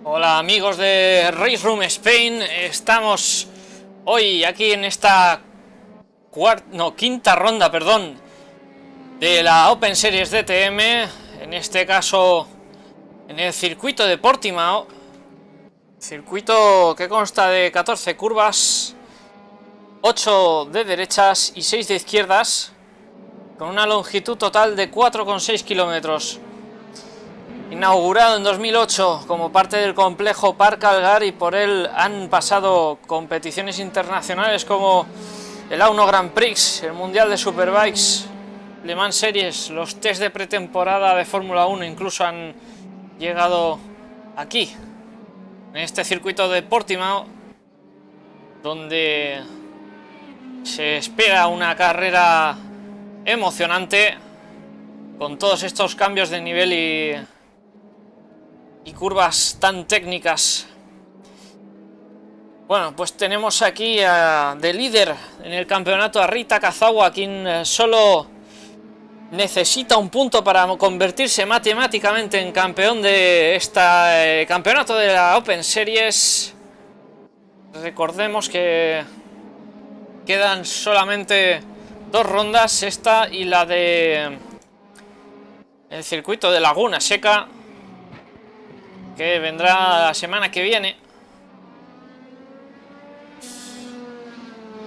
Hola amigos de Race Room Spain, estamos hoy aquí en esta quinta ronda, de la Open Series DTM, en este caso en el circuito de Portimao, circuito que consta de 14 curvas, 8 de derechas y 6 de izquierdas, con una longitud total de 4,6 kilómetros. Inaugurado en 2008 como parte del complejo Parc Algar, y por él han pasado competiciones internacionales como el A1 Grand Prix, el Mundial de Superbikes, Le Mans Series, los test de pretemporada de Fórmula 1, incluso han llegado aquí, en este circuito de Portimao, donde se espera una carrera emocionante con todos estos cambios de nivel y curvas tan técnicas. Bueno, pues tenemos aquí de líder en el campeonato a Rita Kazawa, quien solo necesita un punto para convertirse matemáticamente en campeón de este campeonato de la Open Series. Recordemos que quedan solamente 2 rondas, esta y la de el circuito de Laguna Seca, que vendrá la semana que viene.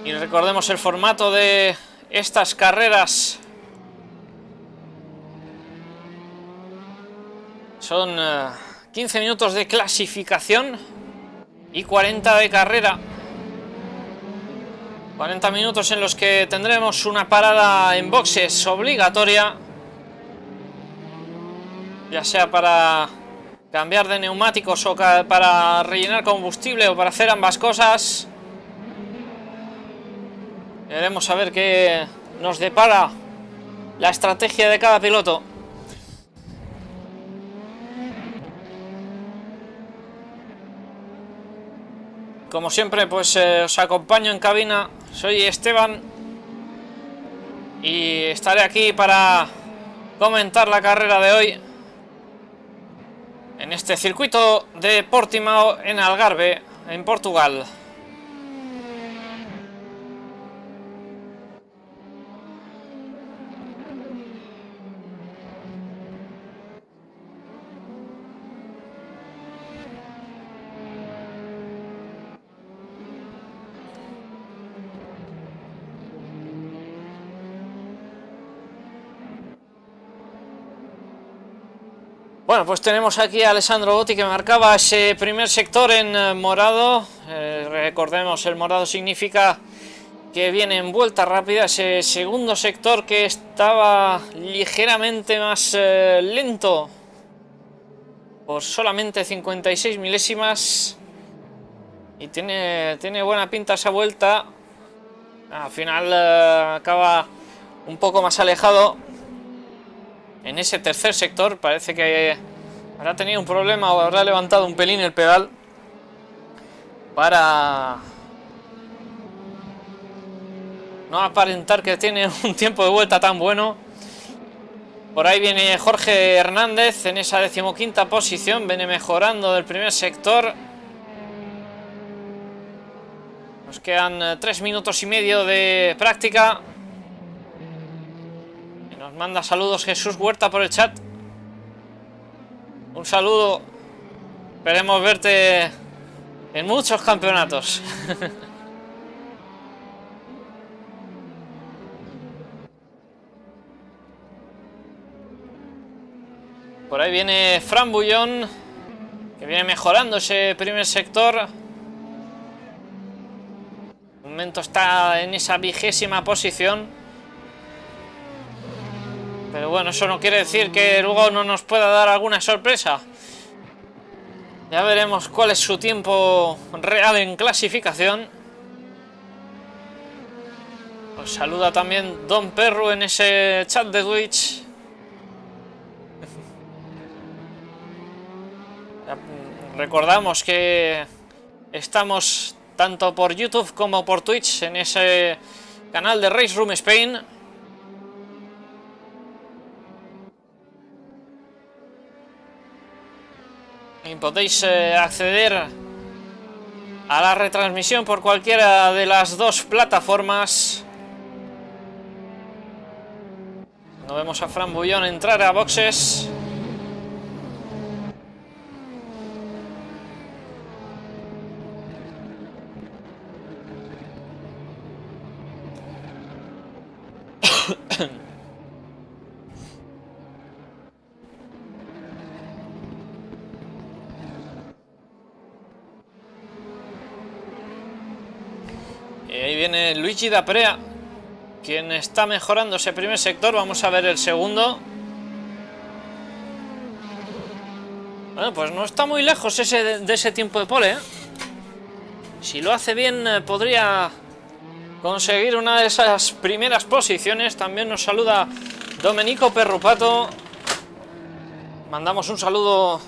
Y recordemos el formato de estas carreras. Son 15 minutos de clasificación y 40 de carrera. 40 minutos en los que tendremos una parada en boxes obligatoria, ya sea para cambiar de neumáticos o para rellenar combustible, o para hacer ambas cosas. Veremos a ver qué nos depara la estrategia de cada piloto. Como siempre, pues os acompaño en cabina. Soy Esteban y estaré aquí para comentar la carrera de hoy en este circuito de Portimao, en Algarve, en Portugal. Bueno, pues tenemos aquí a Alessandro Botti, que marcaba ese primer sector en morado. Recordemos, el morado significa que viene en vuelta rápida. Ese segundo sector que estaba ligeramente más lento, por solamente 56 milésimas. Y tiene buena pinta esa vuelta. Al final acaba un poco más alejado. En ese tercer sector parece que habrá tenido un problema o habrá levantado un pelín el pedal. para no aparentar que tiene un tiempo de vuelta tan bueno. Por ahí viene Jorge Hernández en esa 15ª posición, viene mejorando del primer sector. Nos quedan 3 minutos y medio de práctica. Y nos manda saludos Jesús Huerta por el chat. Un saludo. Esperemos verte en muchos campeonatos. Por ahí viene Fran Bullón, que viene mejorando ese primer sector. De momento está en esa 20ª posición. Pero bueno, eso no quiere decir que luego no nos pueda dar alguna sorpresa. Ya veremos cuál es su tiempo real en clasificación. Os saluda también Don Perru en ese chat de Twitch. Recordamos que estamos tanto por YouTube como por Twitch en ese canal de Race Room Spain. Y podéis acceder a la retransmisión por cualquiera de las dos plataformas. No vemos a Fran Bullón entrar a boxes. Y ahí viene Luigi D'Aprea, quien está mejorando ese primer sector. Vamos a ver el segundo. Bueno, pues no está muy lejos de ese tiempo de pole, ¿eh? Si lo hace bien, podría conseguir una de esas primeras posiciones. También nos saluda Domenico Perrupato. Mandamos un saludo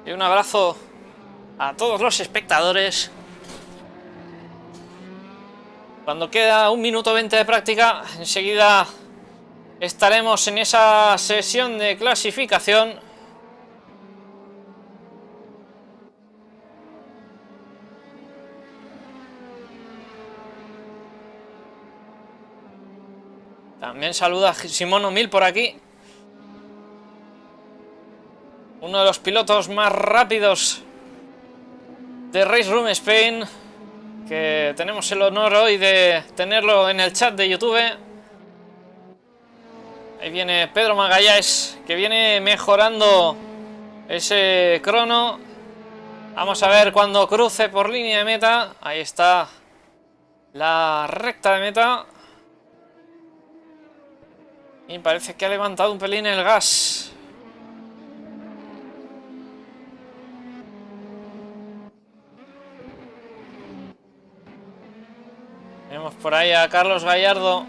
y un abrazo a todos los espectadores. Cuando queda 1 minuto 20 de práctica, enseguida estaremos en esa sesión de clasificación. También saluda a Simón O'Mill por aquí. Uno de los pilotos más rápidos de Race Room Spain, que tenemos el honor hoy de tenerlo en el chat de YouTube. Ahí viene Pedro Magalhães, que viene mejorando ese crono. Vamos a ver cuando cruce por línea de meta. Ahí está la recta de meta. Y parece que ha levantado un pelín el gas. Vemos por ahí a Carlos Gallardo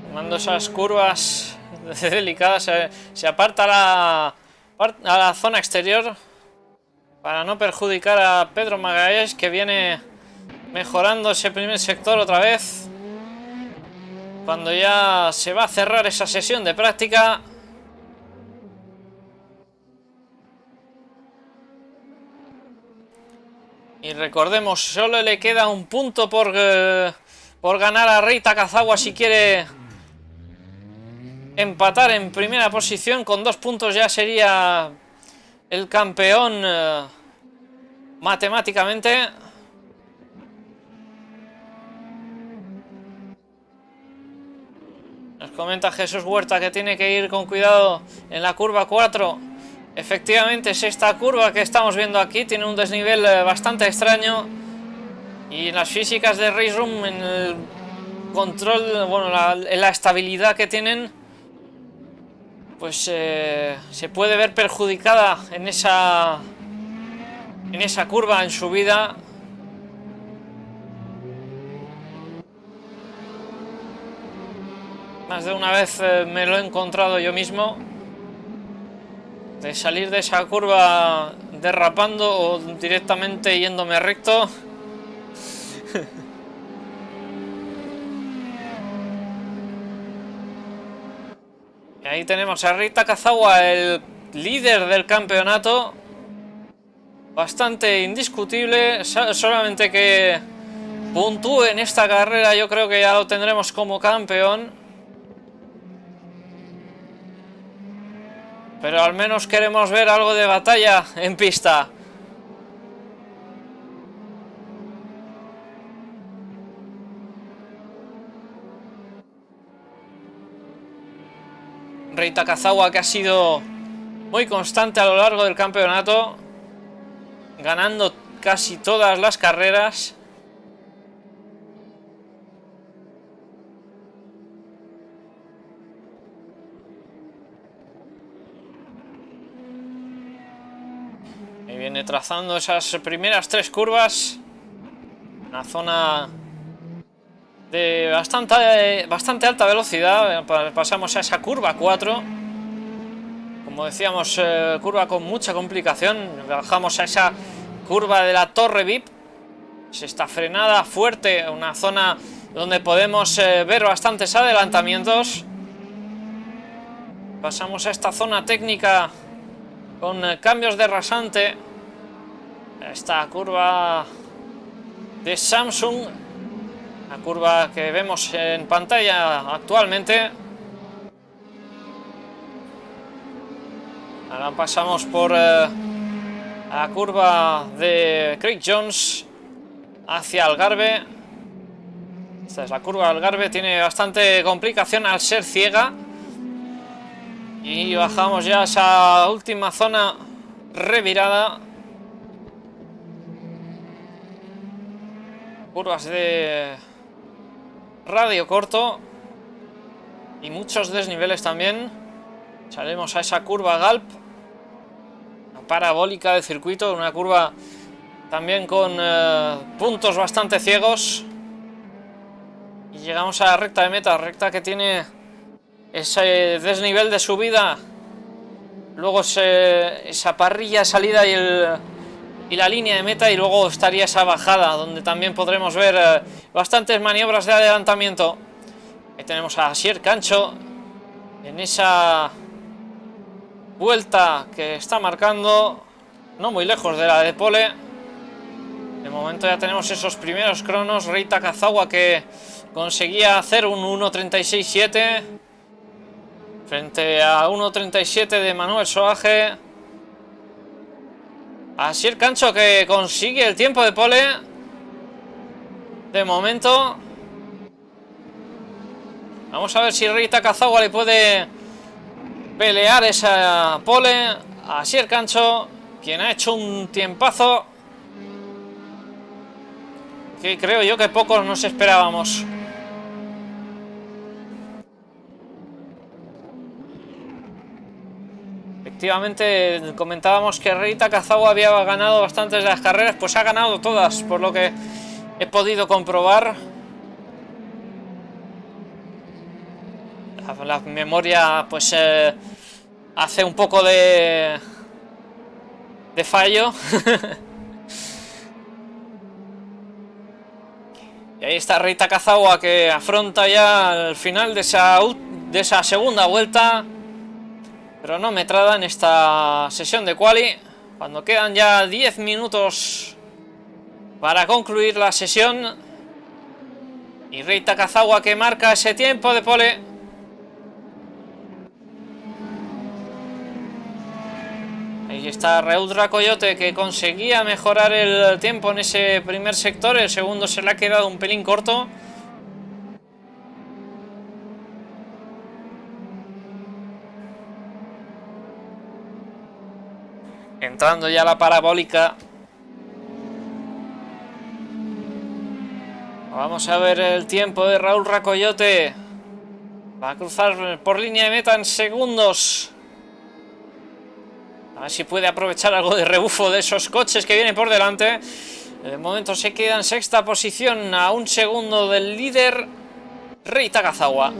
tomando esas curvas delicadas. Se aparta a la zona exterior para no perjudicar a Pedro Magalhães, que viene mejorando ese primer sector otra vez. Cuando ya se va a cerrar esa sesión de práctica. Y recordemos, solo le queda un punto por ganar a Rei Takazawa si quiere empatar en primera posición. Con 2 puntos ya sería el campeón matemáticamente. Nos comenta Jesús Huerta que tiene que ir con cuidado en la curva 4. Efectivamente es esta curva que estamos viendo aquí, tiene un desnivel bastante extraño. Y en las físicas de Race Room, en el control, bueno, la estabilidad que tienen, pues se puede ver perjudicada en esa curva, en subida. Más de una vez me lo he encontrado yo mismo, de salir de esa curva derrapando o directamente yéndome recto. Y ahí tenemos a Rei Takazawa, el líder del campeonato. Bastante indiscutible. Solamente que puntúe en esta carrera, yo creo que ya lo tendremos como campeón. Pero al menos queremos ver algo de batalla en pista. Rei Takazawa, que ha sido muy constante a lo largo del campeonato, ganando casi todas las carreras. Y viene trazando esas primeras 3 curvas. Una zona de bastante alta velocidad. Pasamos a esa curva 4. Como decíamos, curva con mucha complicación. Bajamos a esa curva de la Torre VIP. Esta frenada fuerte, una zona donde podemos ver bastantes adelantamientos. Pasamos a esta zona técnica con cambios de rasante. Esta curva de Samsung, la curva que vemos en pantalla actualmente. Ahora pasamos por la curva de Craig Jones hacia Algarve. Esta es la curva de Algarve, tiene bastante complicación al ser ciega. Y bajamos ya a esa última zona revirada. Curvas de radio corto y muchos desniveles también. Salimos a esa curva Galp, una parabólica de circuito, una curva también con puntos bastante ciegos. Y llegamos a la recta de meta, recta que tiene ese desnivel de subida, luego esa parrilla de salida y la línea de meta, y luego estaría esa bajada donde también podremos ver bastantes maniobras de adelantamiento. Ahí tenemos a Asier Cancho en esa vuelta que está marcando, no muy lejos de la de Pole. De momento ya tenemos esos primeros cronos. Rei Takazawa, que conseguía hacer un 1.36.7 frente a 1.37 de Manuel Soaje. Asier Cancho, que consigue el tiempo de Pole de momento. Vamos a ver si Rei Takazawa le puede pelear esa Pole a Asier Cancho, quien ha hecho un tiempazo que creo yo que pocos nos esperábamos. Efectivamente, comentábamos que Rei Takazawa había ganado bastantes de las carreras, pues ha ganado todas, por lo que he podido comprobar. La memoria pues hace un poco de fallo. Y ahí está Rei Takazawa, que afronta ya el final de esa segunda vuelta cronometrada en esta sesión de quali, cuando quedan ya 10 minutos para concluir la sesión. Y Rei Takazawa, que marca ese tiempo de Pole. Ahí está Reudra Coyote, que conseguía mejorar el tiempo en ese primer sector. El segundo se le ha quedado un pelín corto. Entrando ya la parabólica. Vamos a ver el tiempo de Raúl Racoyote. Va a cruzar por línea de meta en segundos. A ver si puede aprovechar algo de rebufo de esos coches que vienen por delante. De momento se queda en sexta posición, a un segundo del líder Rei Takazawa.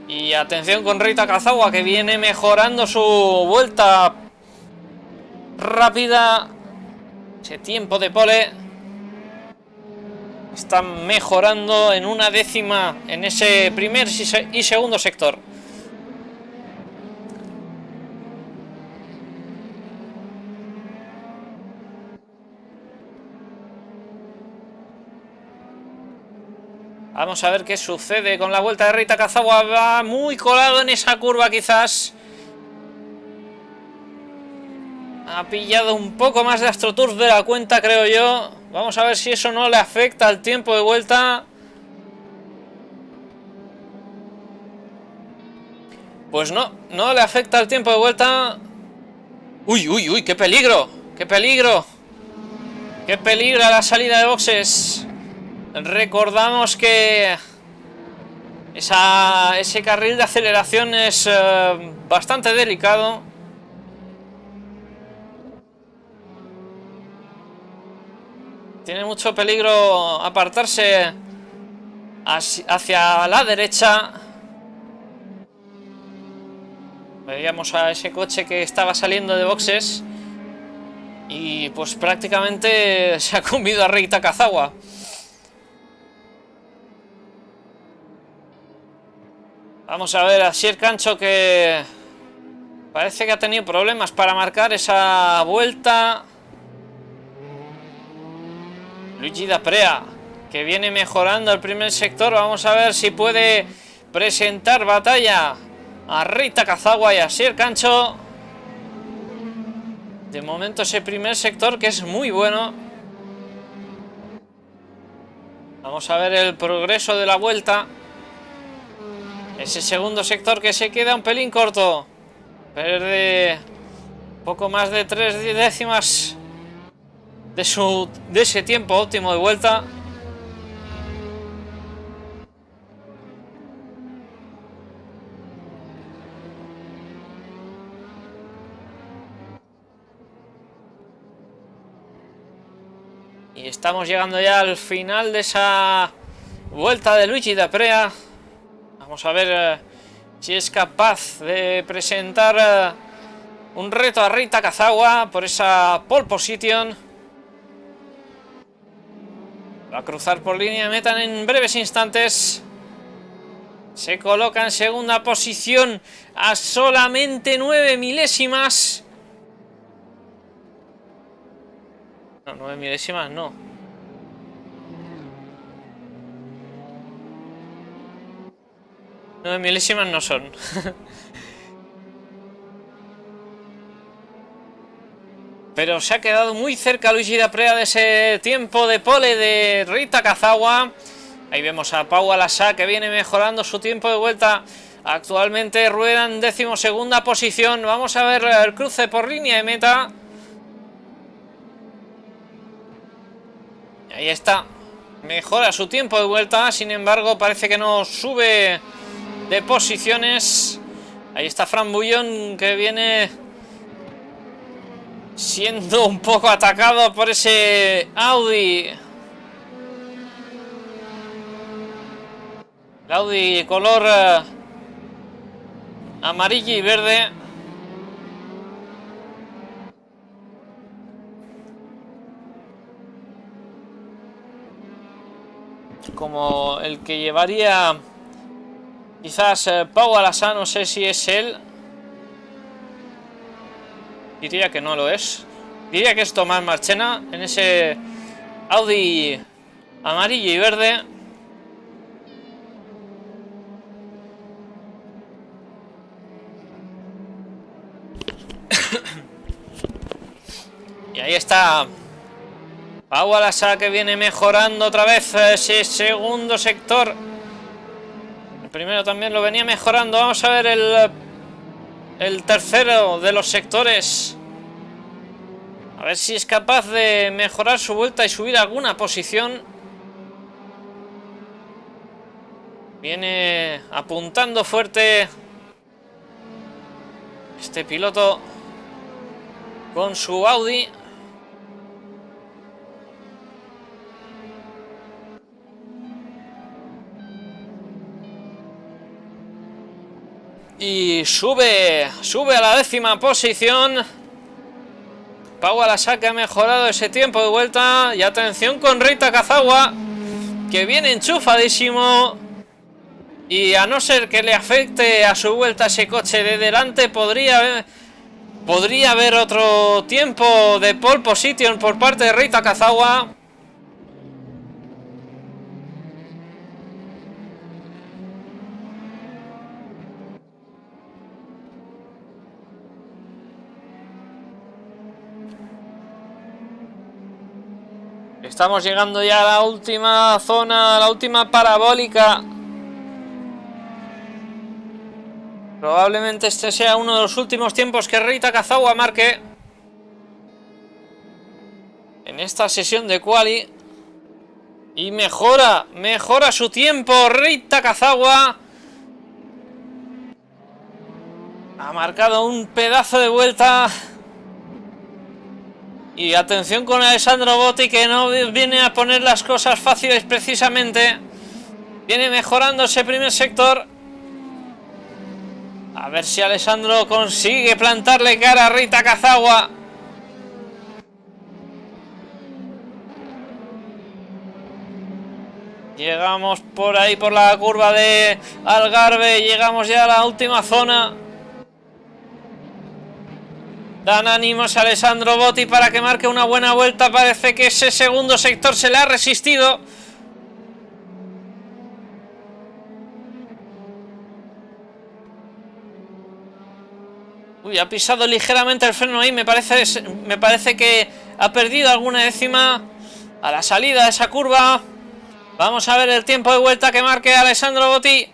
Y atención con Rei Takazawa, que viene mejorando su vuelta rápida. Ese tiempo de pole está mejorando en una décima en ese primer y segundo sector. Vamos a ver qué sucede con la vuelta de Rei Takazawa. Va muy colado en esa curva quizás. Ha pillado un poco más de AstroTurf de la cuenta, creo yo. Vamos a ver si eso no le afecta al tiempo de vuelta. Pues no, no le afecta al tiempo de vuelta. Uy, uy, uy, qué peligro. Qué peligro. Qué peligro la salida de boxes. Recordamos que ese carril de aceleración es bastante delicado. Tiene mucho peligro apartarse hacia la derecha. Veíamos a ese coche que estaba saliendo de boxes y pues prácticamente se ha comido a Rei Takazawa. Vamos a ver a Sier Cancho, que parece que ha tenido problemas para marcar esa vuelta. Luigi D'Aprea, que viene mejorando el primer sector. Vamos a ver si puede presentar batalla a Rei Takazawa y a Sier Cancho. De momento ese primer sector que es muy bueno. Vamos a ver el progreso de la vuelta. Ese segundo sector que se queda un pelín corto. Pierde poco más de 3 décimas de ese tiempo óptimo de vuelta. Y estamos llegando ya al final de esa vuelta de Luigi D'Aprea. Vamos a ver si es capaz de presentar un reto a Rei Takazawa por esa pole position. Va a cruzar por línea de meta en breves instantes. Se coloca en segunda posición a solamente 9 milésimas. No, 9 milésimas no. 9 milésimas no son. Pero se ha quedado muy cerca Luigi D'Aprea de ese tiempo de pole de Rei Takazawa. Ahí vemos a Pau Alasá, que viene mejorando su tiempo de vuelta. Actualmente rueda en 12ª posición. Vamos a ver el cruce por línea de meta. Ahí está. Mejora su tiempo de vuelta. Sin embargo, parece que no sube de posiciones. Ahí está Fran Bouillon, que viene siendo un poco atacado por ese Audi. El Audi color amarillo y verde. Como el que llevaría quizás Pau Alasá, no sé si es él. Diría que no lo es. Diría que es Tomás Marchena en ese Audi amarillo y verde. Y ahí está Pau Alasá, que viene mejorando otra vez ese segundo sector. El primero también lo venía mejorando. Vamos a ver el tercero de los sectores. A ver si es capaz de mejorar su vuelta y subir alguna posición. Viene apuntando fuerte este piloto con su Audi. Y sube a la 10ª posición. Pau Alasá, que ha mejorado ese tiempo de vuelta. Y atención con Rei Takazawa, que viene enchufadísimo. Y a no ser que le afecte a su vuelta ese coche de delante, podría haber otro tiempo de pole position por parte de Rei Takazawa. Estamos llegando ya a la última zona, a la última parabólica. Probablemente este sea uno de los últimos tiempos que Rei Takazawa marque en esta sesión de quali. Y mejora su tiempo Rei Takazawa. Ha marcado un pedazo de vuelta. Y atención con Alessandro Botti, que no viene a poner las cosas fáciles precisamente. Viene mejorando ese primer sector. A ver si Alessandro consigue plantarle cara a Rei Takazawa. Llegamos por ahí, por la curva de Algarve. Llegamos ya a la última zona. Dan ánimos a Alessandro Botti para que marque una buena vuelta. Parece que ese segundo sector se le ha resistido. Uy, ha pisado ligeramente el freno ahí. Me parece que ha perdido alguna décima a la salida de esa curva. Vamos a ver el tiempo de vuelta que marque Alessandro Botti.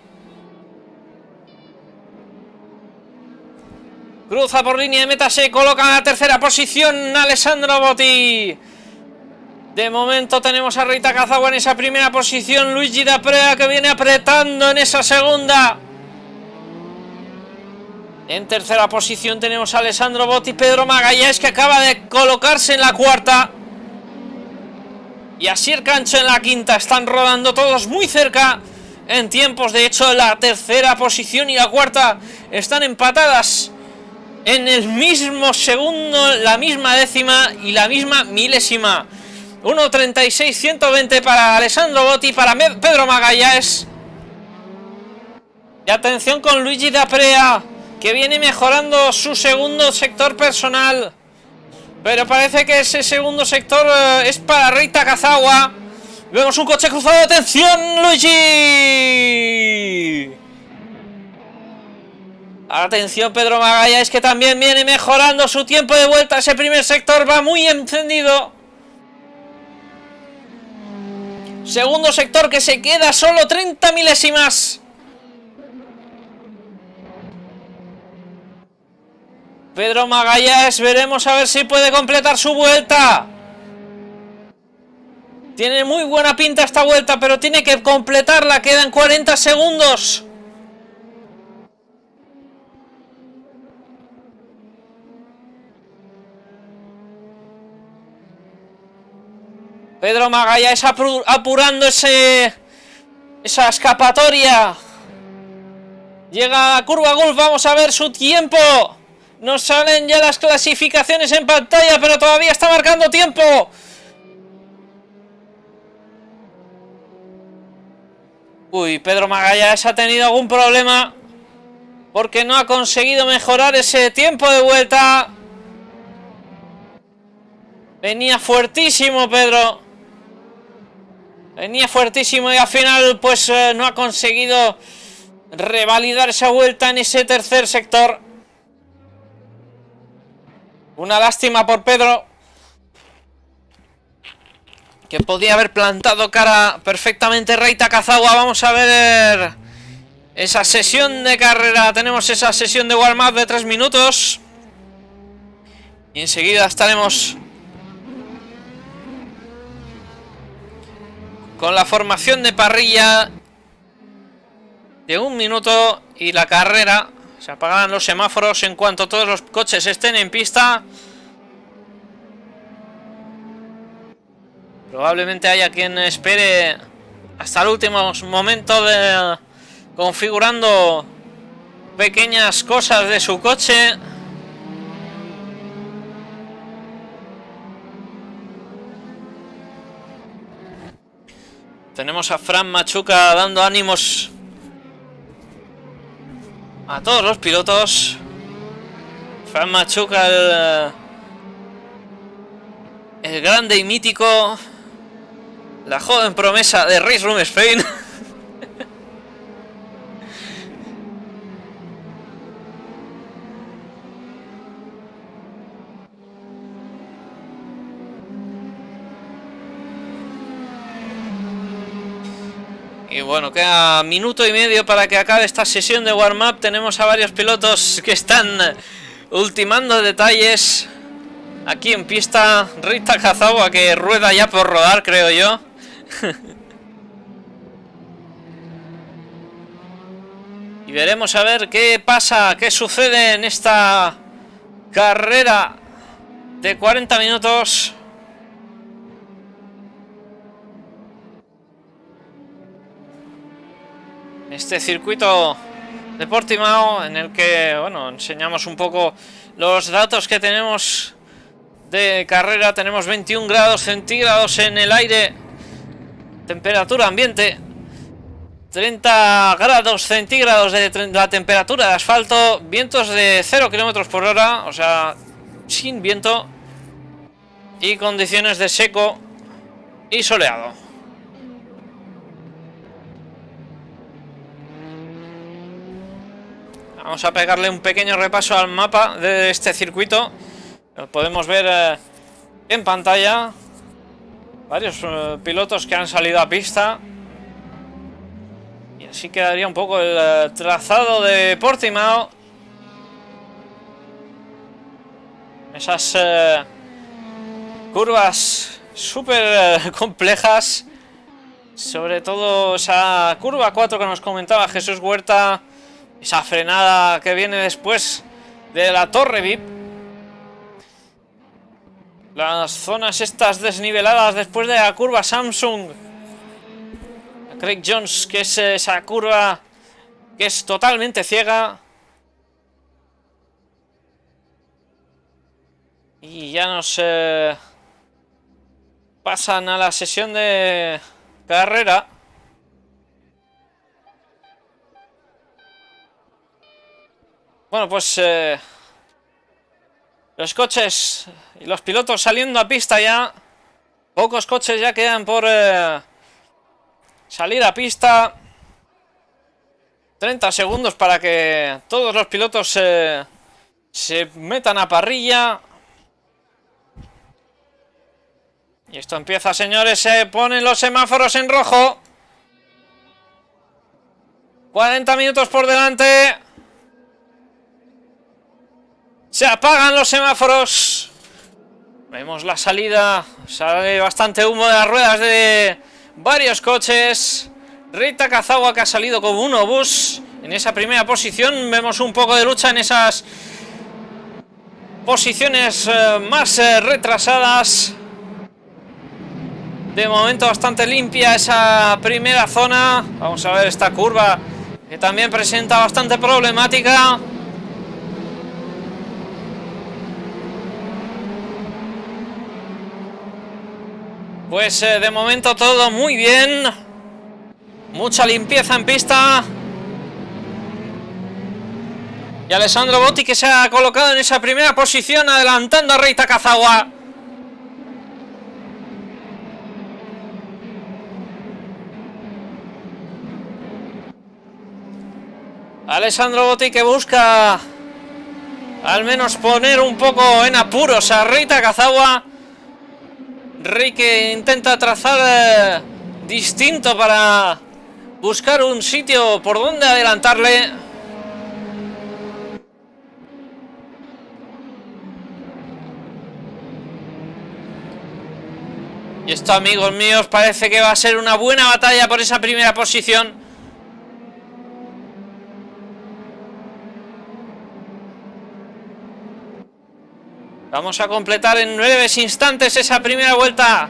Cruza por línea de meta, se coloca en la tercera posición Alessandro Botti. De momento tenemos a Rei Takazawa en esa primera posición. Luigi D'Aprea, que viene apretando en esa segunda. En tercera posición tenemos a Alessandro Botti. Pedro Magalhães, que acaba de colocarse en la cuarta. Y Asier Cancho en la quinta. Están rodando todos muy cerca en tiempos. De hecho, la tercera posición y la cuarta están empatadas en el mismo segundo, la misma décima y la misma milésima. 1.36.120 para Alessandro Botti, para Pedro Magalhães. Y atención con Luigi D'Aprea, que viene mejorando su segundo sector personal. Pero parece que ese segundo sector es para Rei Takazawa. Vemos un coche cruzado. ¡Atención, Luigi! Atención Pedro Magalhães, que también viene mejorando su tiempo de vuelta. Ese primer sector va muy encendido. Segundo sector que se queda solo 30 milésimas. Pedro Magalhães, veremos a ver si puede completar su vuelta. Tiene muy buena pinta esta vuelta, pero tiene que completarla. Quedan 40 segundos. Pedro Magalhães apurando esa escapatoria. Llega a curva Gulf, vamos a ver su tiempo. Nos salen ya las clasificaciones en pantalla, pero todavía está marcando tiempo. Uy, Pedro Magalhães ha tenido algún problema porque no ha conseguido mejorar ese tiempo de vuelta. Venía fuertísimo Pedro. Venía fuertísimo y al final pues no ha conseguido revalidar esa vuelta en ese tercer sector. Una lástima por Pedro, que podía haber plantado cara perfectamente Rei Takazawa. Vamos a ver esa sesión de carrera. Tenemos esa sesión de warm-up de 3 minutos. Y enseguida estaremos con la formación de parrilla de 1 minuto y la carrera. Se apagarán los semáforos en cuanto todos los coches estén en pista. Probablemente haya quien espere hasta el último momento configurando pequeñas cosas de su coche. Tenemos a Fran Machuca dando ánimos a todos los pilotos. Fran Machuca, el grande y mítico, la joven promesa de Race Room Spain. Y bueno, queda minuto y medio para que acabe esta sesión de warm-up. Tenemos a varios pilotos que están ultimando detalles aquí en pista. Rei Takazawa, que rueda ya por rodar, creo yo. Y veremos a ver qué pasa, qué sucede en esta carrera de 40 minutos. Este circuito de Portimao, en el que, bueno, enseñamos un poco los datos que tenemos de carrera. Tenemos 21 grados centígrados en el aire, temperatura ambiente, 30 grados centígrados de la temperatura de asfalto, vientos de 0 km por hora, o sea, sin viento, y condiciones de seco y soleado. Vamos a pegarle un pequeño repaso al mapa de este circuito. Lo podemos ver en pantalla. Varios pilotos que han salido a pista. Y así quedaría un poco el trazado de Portimao. Esas curvas súper complejas. Sobre todo esa curva 4 que nos comentaba Jesús Huerta. Esa frenada que viene después de la torre VIP. Las zonas estas desniveladas después de la curva Samsung. Craig Jones, que es esa curva que es totalmente ciega. Y ya nos pasan a la sesión de carrera. Bueno, pues los coches y los pilotos saliendo a pista ya. Pocos coches ya quedan por salir a pista. 30 segundos para que todos los pilotos se metan a parrilla. Y esto empieza, señores. Se ponen los semáforos en rojo. 40 minutos por delante. Se apagan los semáforos. Vemos la salida. Sale bastante humo de las ruedas de varios coches. Rei Takazawa, que ha salido como un obús en esa primera posición. Vemos un poco de lucha en esas posiciones más retrasadas. De momento bastante limpia esa primera zona. Vamos a ver esta curva, que también presenta bastante problemática. Pues de momento todo muy bien. Mucha limpieza en pista. Y Alessandro Botti, que se ha colocado en esa primera posición, adelantando a Rei Takazawa. Alessandro Botti, que busca al menos poner un poco en apuros a Rei Takazawa. Rei, que intenta trazar distinto para buscar un sitio por donde adelantarle. Y esto, amigos míos, parece que va a ser una buena batalla por esa primera posición. Vamos a completar en breves instantes esa primera vuelta.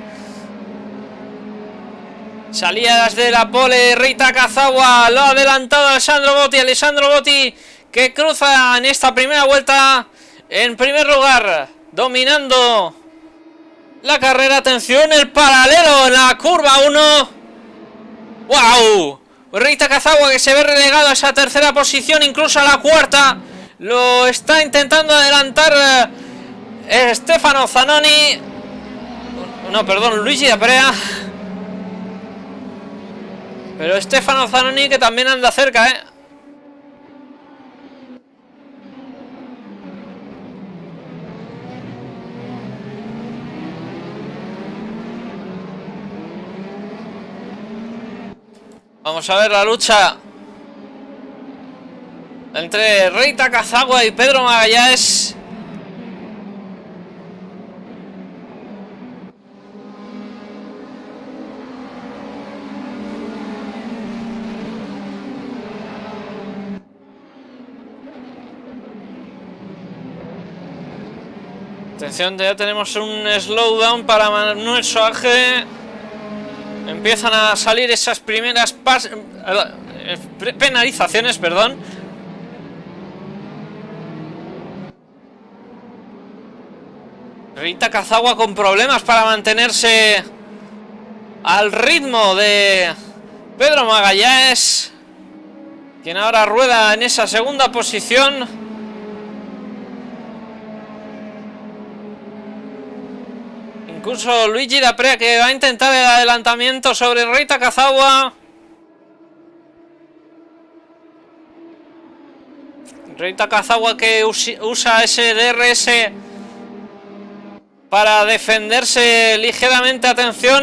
Salía desde la pole Rei Takazawa, lo ha adelantado Alessandro Botti. Alessandro Botti, que cruza en esta primera vuelta en primer lugar, dominando la carrera. Atención, el paralelo en la curva 1. ¡Wow! Rei Takazawa, que se ve relegado a esa tercera posición, incluso a la cuarta. Lo está intentando adelantar Stefano Zanoni. No, perdón, Luigi D'Aprea. Pero Stefano Zanoni, que también anda cerca, ¿eh? Vamos a ver la lucha entre Rei Takazawa y Pedro Magalhães. Atención, ya tenemos un slowdown para Manuel Soaje. Empiezan a salir esas primeras penalizaciones, perdón. Rei Takazawa con problemas para mantenerse al ritmo de Pedro Magalhães, quien ahora rueda en esa segunda posición. Incluso Luigi D'Aprea, que va a intentar el adelantamiento sobre Rei Takazawa. Rei Takazawa, que usa ese DRS para defenderse ligeramente. Atención,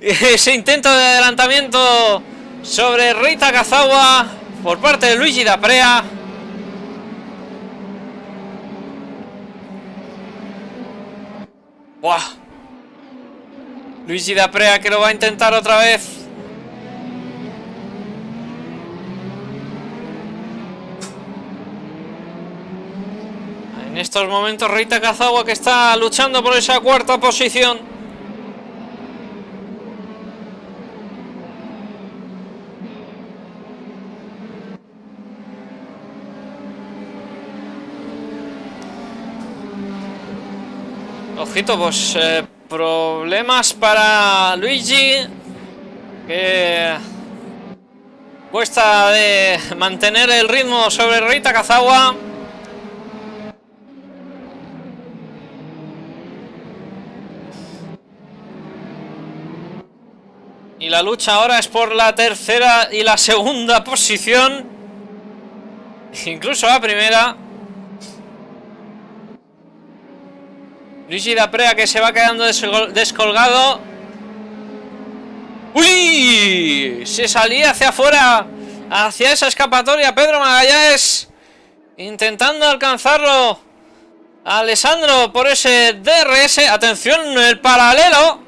ese intento de adelantamiento sobre Rei Takazawa por parte de Luigi D'Aprea. ¡Buah! Luigi D'Aprea, que lo va a intentar otra vez. En estos momentos Rei Takazawa, que está luchando por esa cuarta posición. Ojito, pues problemas para Luigi, que cuesta de mantener el ritmo sobre Rei Takazawa. Y la lucha ahora es por la tercera y la segunda posición, incluso la primera. Luigi D'Aprea, que se va quedando descolgado. ¡Uy! Se salía hacia afuera, hacia esa escapatoria Pedro Magalhães, intentando alcanzarlo a Alessandro por ese DRS. Atención, el paralelo.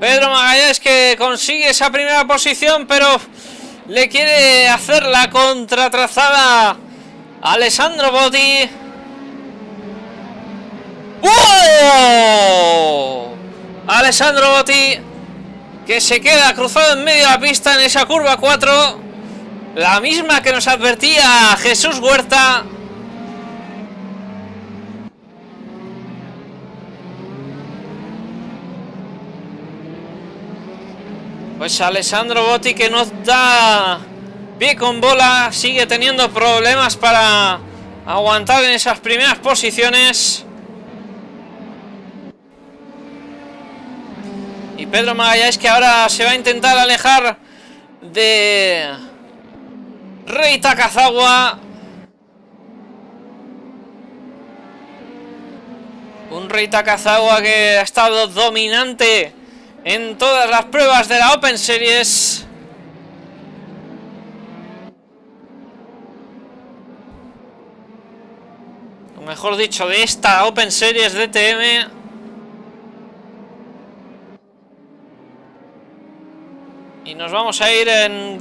Pedro Magalhães, que consigue esa primera posición, pero le quiere hacer la contratrazada a Alessandro Botti. ¡Oh! Alessandro Botti, que se queda cruzado en medio de la pista en esa curva 4, la misma que nos advertía Jesús Huerta. Pues Alessandro Botti, que no da pie con bola, sigue teniendo problemas para aguantar en esas primeras posiciones. Y Pedro Magalhães, que ahora se va a intentar alejar de Rei Takazawa. Un Rei Takazawa que ha estado dominante en todas las pruebas de la Open Series. O mejor dicho, de esta Open Series DTM. Y nos vamos a ir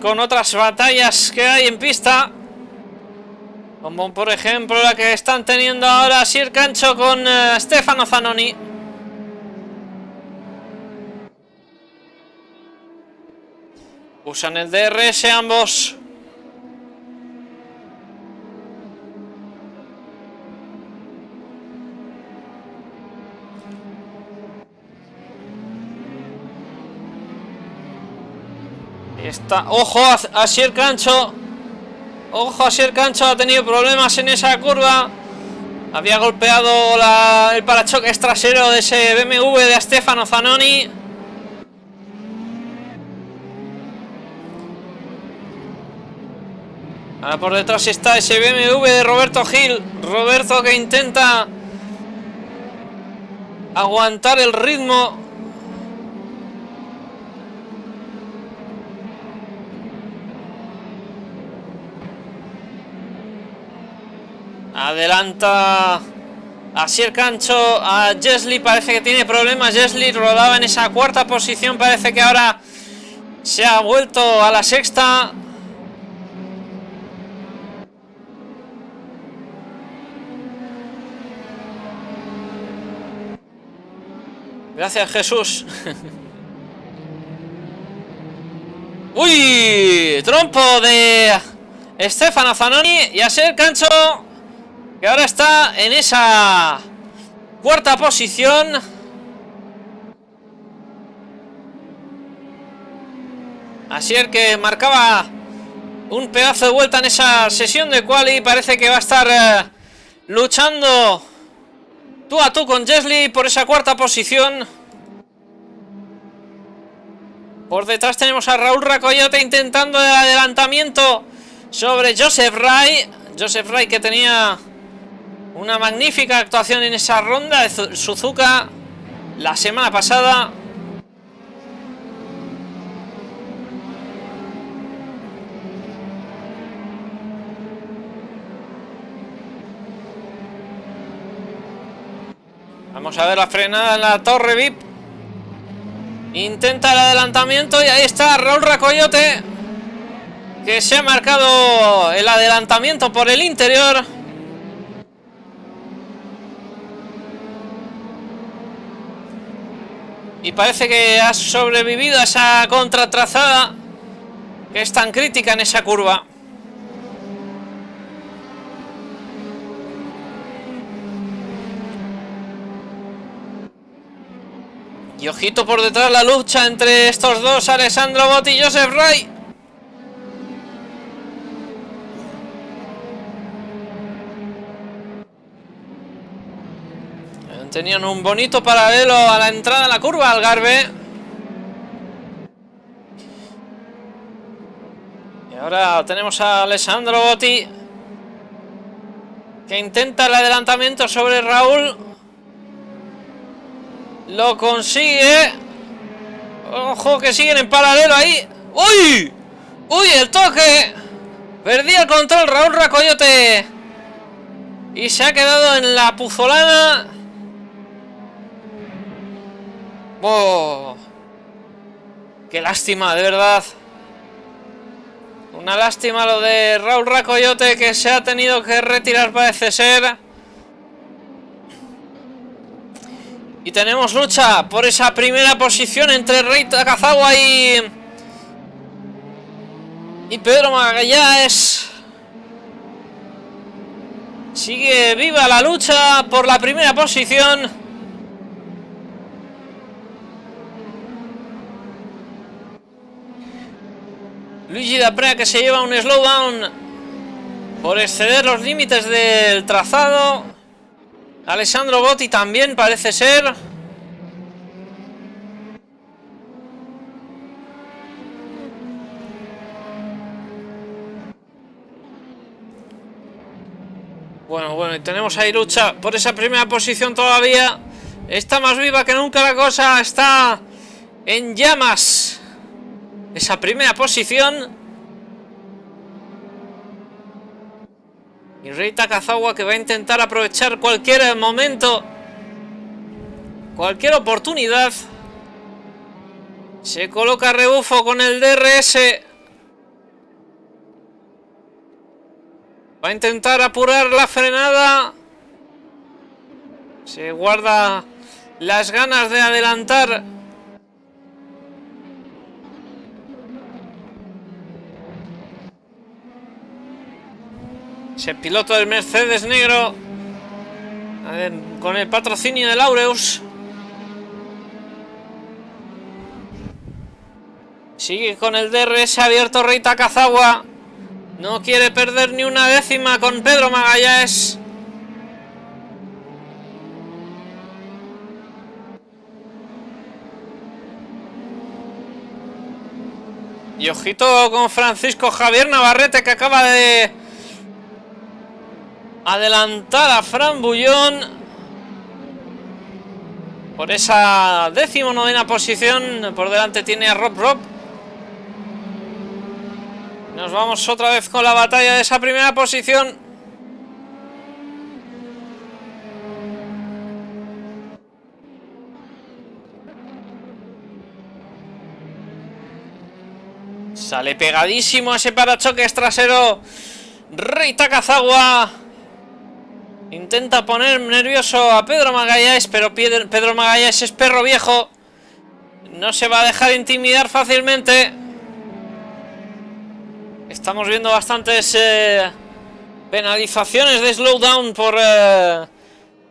con otras batallas que hay en pista, como por ejemplo la que están teniendo ahora Sir Cancho con Stefano Zanoni. Usan el DRS ambos. Ahí está. ¡Ojo a Sier Cancho! ¡Ojo a Sier Cancho! Ha tenido problemas en esa curva. Había golpeado el parachoques trasero de ese BMW de Stefano Zanoni. Ahora por detrás está ese BMW de Roberto Gil. Roberto que intenta aguantar el ritmo. Adelanta a Sier Cancho, a Jesli, parece que tiene problemas. Jesli rodaba en esa cuarta posición, parece que ahora se ha vuelto a la sexta. Gracias, Jesús. ¡Uy! Trompo de Stefano Zanoni y a Sier Cancho, que ahora está en esa cuarta posición. Asier, que marcaba un pedazo de vuelta en esa sesión de quali, parece que va a estar luchando tú a tú con Jesli por esa cuarta posición. Por detrás tenemos a Raúl Racoyote intentando el adelantamiento sobre Joseph Rai. Joseph Rai, que tenía una magnífica actuación en esa ronda de Suzuka la semana pasada. Vamos a ver la frenada en la torre VIP. Intenta el adelantamiento y ahí está Raúl Racoyote, que se ha marcado el adelantamiento por el interior. Y parece que ha sobrevivido a esa contratrazada que es tan crítica en esa curva. Y ojito por detrás la lucha entre estos dos, Alessandro Botti y Joseph Rai. Tenían un bonito paralelo a la entrada de la curva Algarve. Y ahora tenemos a Alessandro Botti, que intenta el adelantamiento sobre Raúl. Lo consigue. Ojo, que siguen en paralelo ahí. ¡Uy! ¡Uy, el toque! Perdía el control Raúl Racoyote y se ha quedado en la puzolana. ¡Oh! ¡Qué lástima, de verdad! Una lástima lo de Raúl Racoyote, que se ha tenido que retirar, parece ser. Y tenemos lucha por esa primera posición entre Rei Takazawa y Pedro Magalhães. Sigue viva la lucha por la primera posición. Luigi Daprea, que se lleva un slowdown por exceder los límites del trazado. Alessandro Botti también, parece ser. Bueno, y tenemos ahí lucha por esa primera posición todavía. Está más viva que nunca la cosa, está en llamas esa primera posición. Y Rei Takazawa, que va a intentar aprovechar cualquier momento, cualquier oportunidad. Se coloca rebufo con el DRS. Va a intentar apurar la frenada. Se guarda las ganas de adelantar. Ese piloto del Mercedes negro, con el patrocinio de Laureus. Sigue con el DRS abierto Rei Takazawa. No quiere perder ni una décima con Pedro Magalhães. Y ojito con Francisco Javier Navarrete, que acaba de adelantar a Fran Bullón por esa 19ª posición. Por delante tiene a Rob. Nos vamos otra vez con la batalla de esa primera posición. Sale pegadísimo ese parachoques trasero Rei Takazawa. Intenta poner nervioso a Pedro Magalhães, pero Pedro Magalhães es perro viejo. No se va a dejar intimidar fácilmente. Estamos viendo bastantes penalizaciones de slowdown por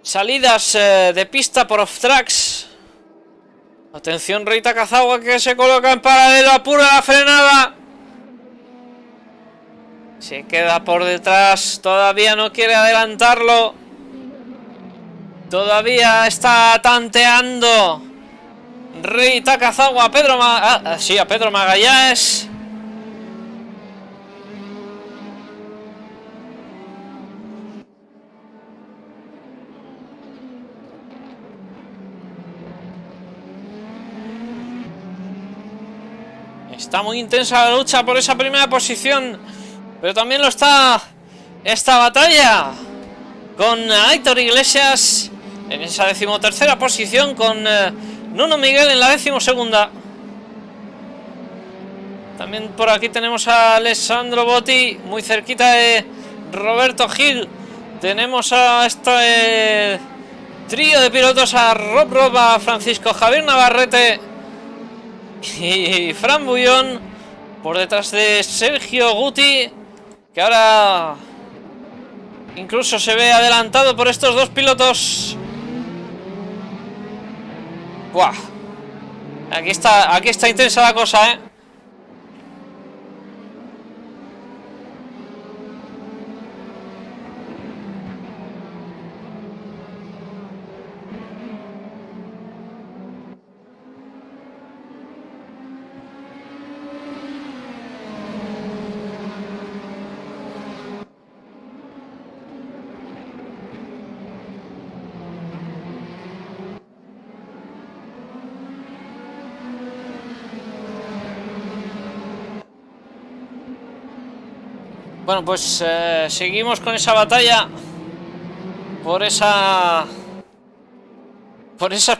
salidas de pista por off-tracks. Atención, Rei Takazawa, que se coloca en paralelo, apura la frenada. Se queda por detrás, todavía no quiere adelantarlo. Todavía está tanteando Rei Takazawa a Pedro Magalhães. Está muy intensa la lucha por esa primera posición, pero también lo está esta batalla con Aitor Iglesias en esa 13ª posición, con Nuno Miguel en la 12ª. También por aquí tenemos a Alessandro Botti muy cerquita de Roberto Gil. Tenemos a este trío de pilotos, a Rob, a Francisco Javier Navarrete y Fran Bullón por detrás de Sergio Guti, que ahora incluso se ve adelantado por estos dos pilotos. ¡Buah! Aquí está intensa la cosa, ¿eh? Bueno, pues seguimos con esa batalla por esas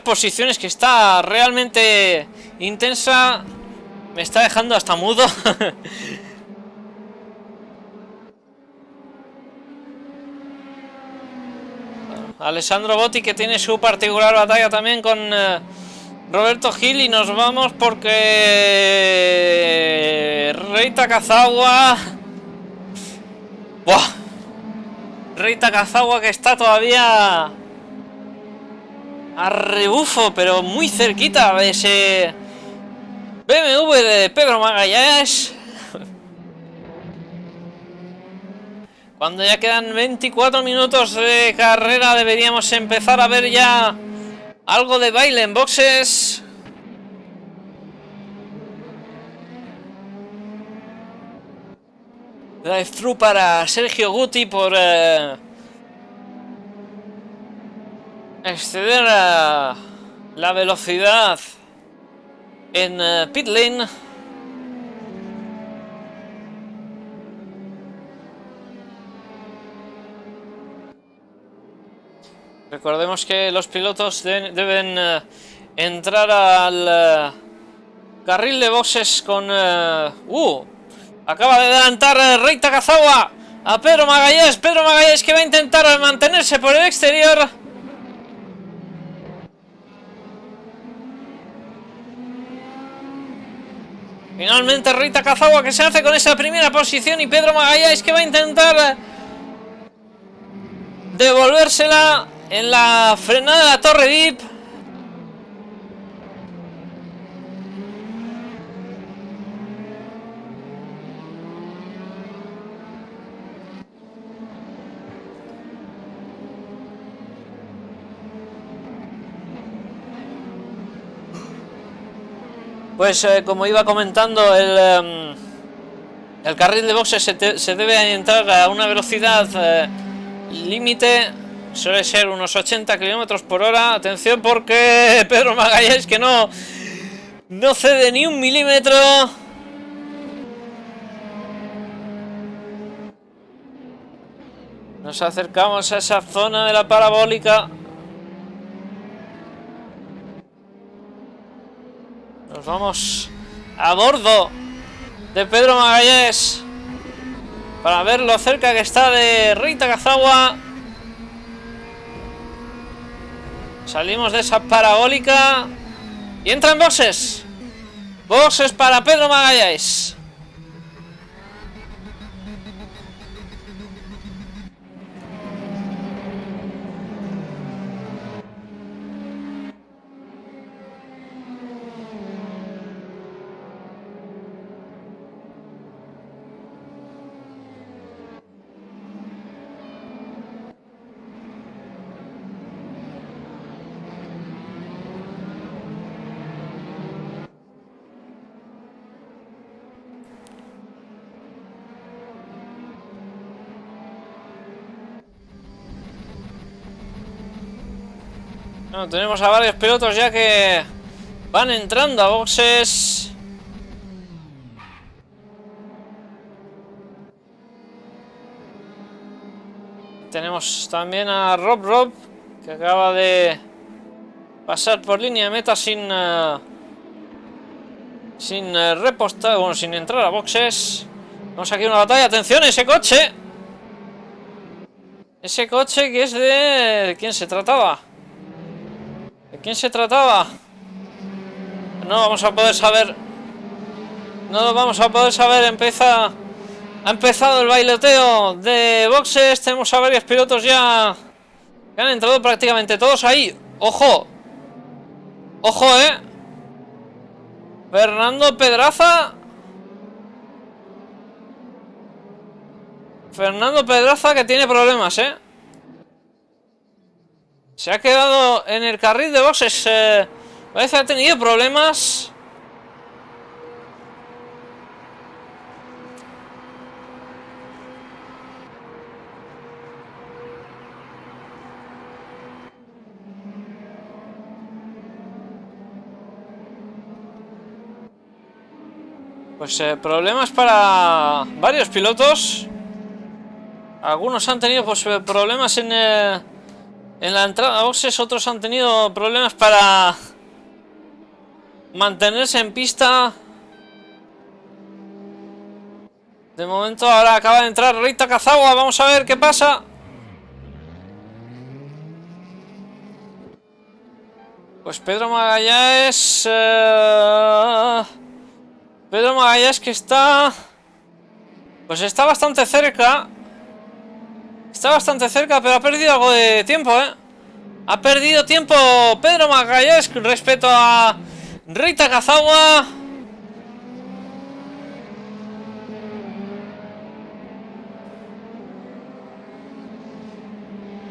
posiciones, que está realmente intensa. Me está dejando hasta mudo. Alessandro Botti, que tiene su particular batalla también con Roberto Gil, y nos vamos porque Rei Takazawa... ¡Buah! Rei Takazawa, que está todavía a rebufo, pero muy cerquita de ese BMW de Pedro Magalhães. Cuando ya quedan 24 minutos de carrera, deberíamos empezar a ver ya algo de baile en boxes. Drive-thru para Sergio Guti por exceder la velocidad en pit lane. Recordemos que los pilotos deben entrar al carril de boxes con... acaba de adelantar Rei Takazawa a Pedro Magalhães. Pedro Magalhães, que va a intentar mantenerse por el exterior. Finalmente Rei Takazawa, que se hace con esa primera posición, y Pedro Magalhães, que va a intentar devolvérsela en la frenada de la Torre Deep. Pues como iba comentando, el carril de boxes se debe entrar a una velocidad límite, suele ser unos 80 km por hora. Atención porque Pedro Magalhães, que no cede ni un milímetro. Nos acercamos a esa zona de la parabólica. Nos vamos a bordo de Pedro Magalhães para ver lo cerca que está de Rita Cazagua. Salimos de esa parabólica y entran boxes. Boxes para Pedro Magalhães. Bueno, tenemos a varios pilotos ya que van entrando a boxes. Tenemos también a Rob, que acaba de pasar por línea de meta sin repostar, bueno, sin entrar a boxes. Vamos aquí a una batalla. Atención, ese coche. Ese coche que es de ¿quién se trataba? ¿De quién se trataba? No vamos a poder saber. No lo vamos a poder saber. Ha empezado el bailoteo de boxes. Tenemos a varios pilotos ya que han entrado prácticamente todos ahí. ¡Ojo! ¡Ojo, Fernando Pedraza. Fernando Pedraza, que tiene problemas, Se ha quedado en el carril de boxes. Parece que ha tenido problemas. Pues problemas para varios pilotos. Algunos han tenido pues problemas en la entrada a boxes, otros han tenido problemas para mantenerse en pista. De momento ahora acaba de entrar Rita Cazagua, vamos a ver qué pasa. Pues Pedro Magalhães que está... Pues está bastante cerca. Está bastante cerca, pero ha perdido algo de tiempo, Ha perdido tiempo Pedro Magalhães respecto a Rita Cazagua.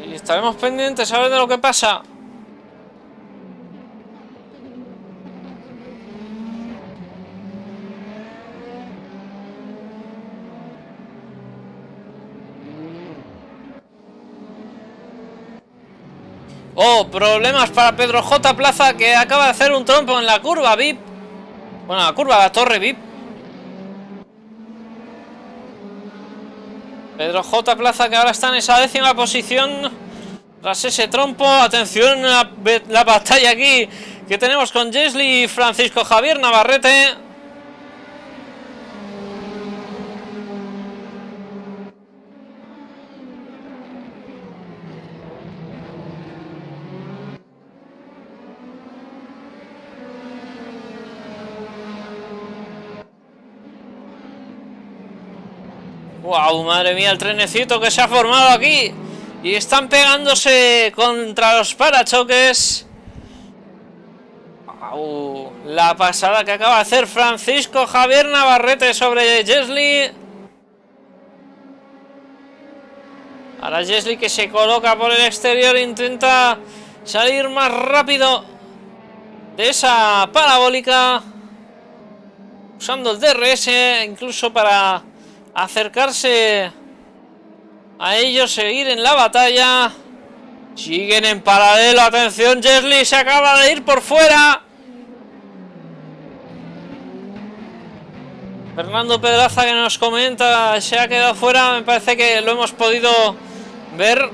Y estaremos pendientes a ver de lo que pasa. Oh, problemas para Pedro J. Plaza, que acaba de hacer un trompo en la curva VIP. Bueno, la curva, la torre VIP. Pedro J. Plaza, que ahora está en esa 10ª posición tras ese trompo. Atención a la batalla aquí que tenemos con Jesli y Francisco Javier Navarrete. Wow, madre mía, el trenecito que se ha formado aquí. Y están pegándose contra los parachoques. Wow, la pasada que acaba de hacer Francisco Javier Navarrete sobre Jesli. Ahora Jesli, que se coloca por el exterior, intenta salir más rápido de esa parabólica. usando el DRS incluso para acercarse a ellos, seguir en la batalla. Siguen en paralelo, atención, Gasly se acaba de ir por fuera. Fernando Pedraza que nos comenta, se ha quedado fuera, me parece que lo hemos podido ver.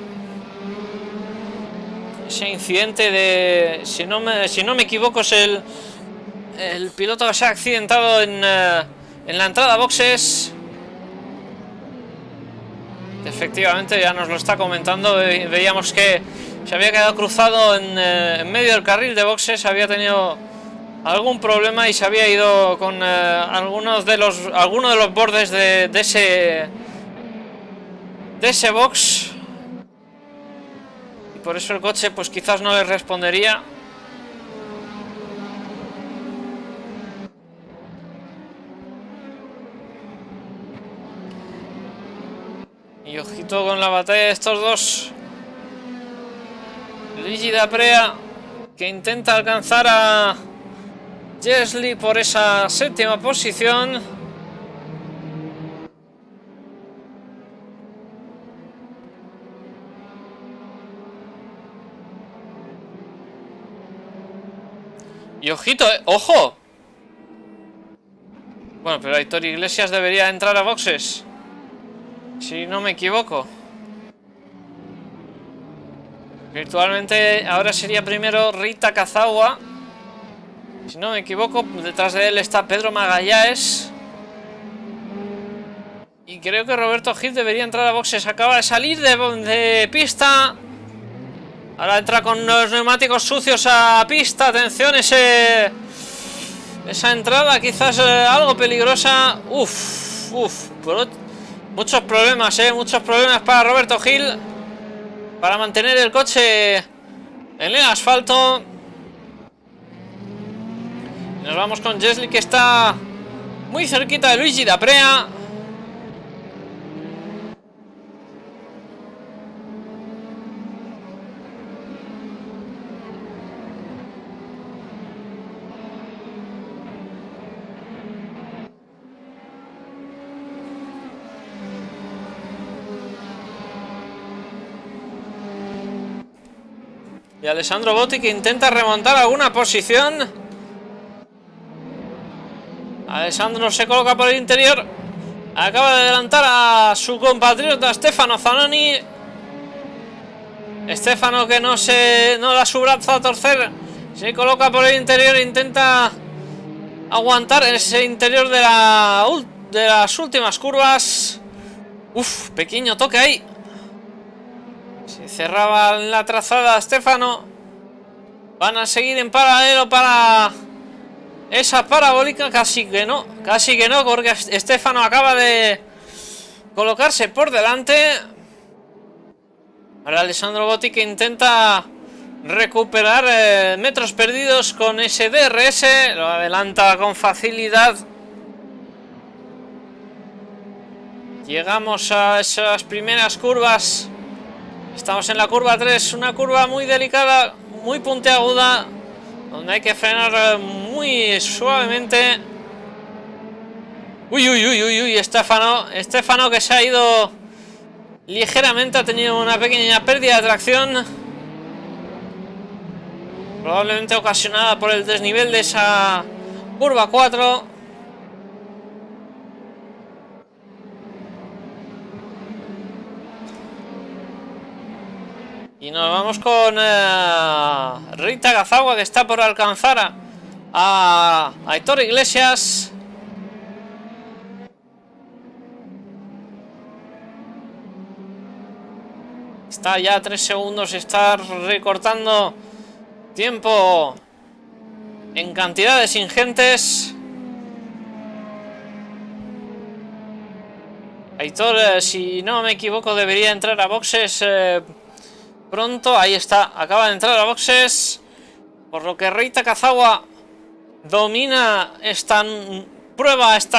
Ese incidente de, si no me equivoco, es el piloto que se ha accidentado en la entrada a boxes. Efectivamente, ya nos lo está comentando. Veíamos que se había quedado cruzado en medio del carril de boxes, había tenido algún problema y se había ido con algunos de los bordes de ese box, y por eso el coche pues quizás no le respondería. Y ojito con la batalla de estos dos. Luigi D'Aprea, que intenta alcanzar a Gasly por esa séptima posición. Y ojito, ¡ojo! Bueno, pero Aitor Iglesias debería entrar a boxes, si no me equivoco. Virtualmente ahora sería primero Rita Kazawa, si no me equivoco. Detrás de él está Pedro Magalhães. Y creo que Roberto Gil debería entrar a boxes. Acaba de salir de pista. Ahora entra con los neumáticos sucios a pista. Atención, esa entrada quizás algo peligrosa. Muchos problemas, muchos problemas para Roberto Gil para mantener el coche en el asfalto. Nos vamos con Gasly, que está muy cerquita de Luigi D'Aprea. Y Alessandro Botti, que intenta remontar alguna posición. Alessandro se coloca por el interior. Acaba de adelantar a su compatriota Stefano Zanoni. Stefano, que no da su brazo a torcer, se coloca por el interior e intenta aguantar en ese interior de las últimas curvas. Pequeño toque ahí. Se cerraba la trazada Stefano. Van a seguir en paralelo para esa parabólica. Casi que no, porque Stefano acaba de colocarse por delante. Ahora Alessandro Botti, que intenta recuperar metros perdidos con ese DRS. Lo adelanta con facilidad. Llegamos a esas primeras curvas. Estamos en la curva 3, una curva muy delicada, muy puntiaguda, donde hay que frenar muy suavemente. Stefano, que se ha ido ligeramente, ha tenido una pequeña pérdida de tracción, probablemente ocasionada por el desnivel de esa curva 4. Y nos vamos con Rita Kazawa, que está por alcanzar a Aitor Iglesias. Está ya a 3 segundos, está recortando tiempo en cantidades ingentes. Aitor, si no me equivoco, debería entrar a boxes pronto. Ahí está, acaba de entrar a boxes, por lo que Rita Kazawa domina esta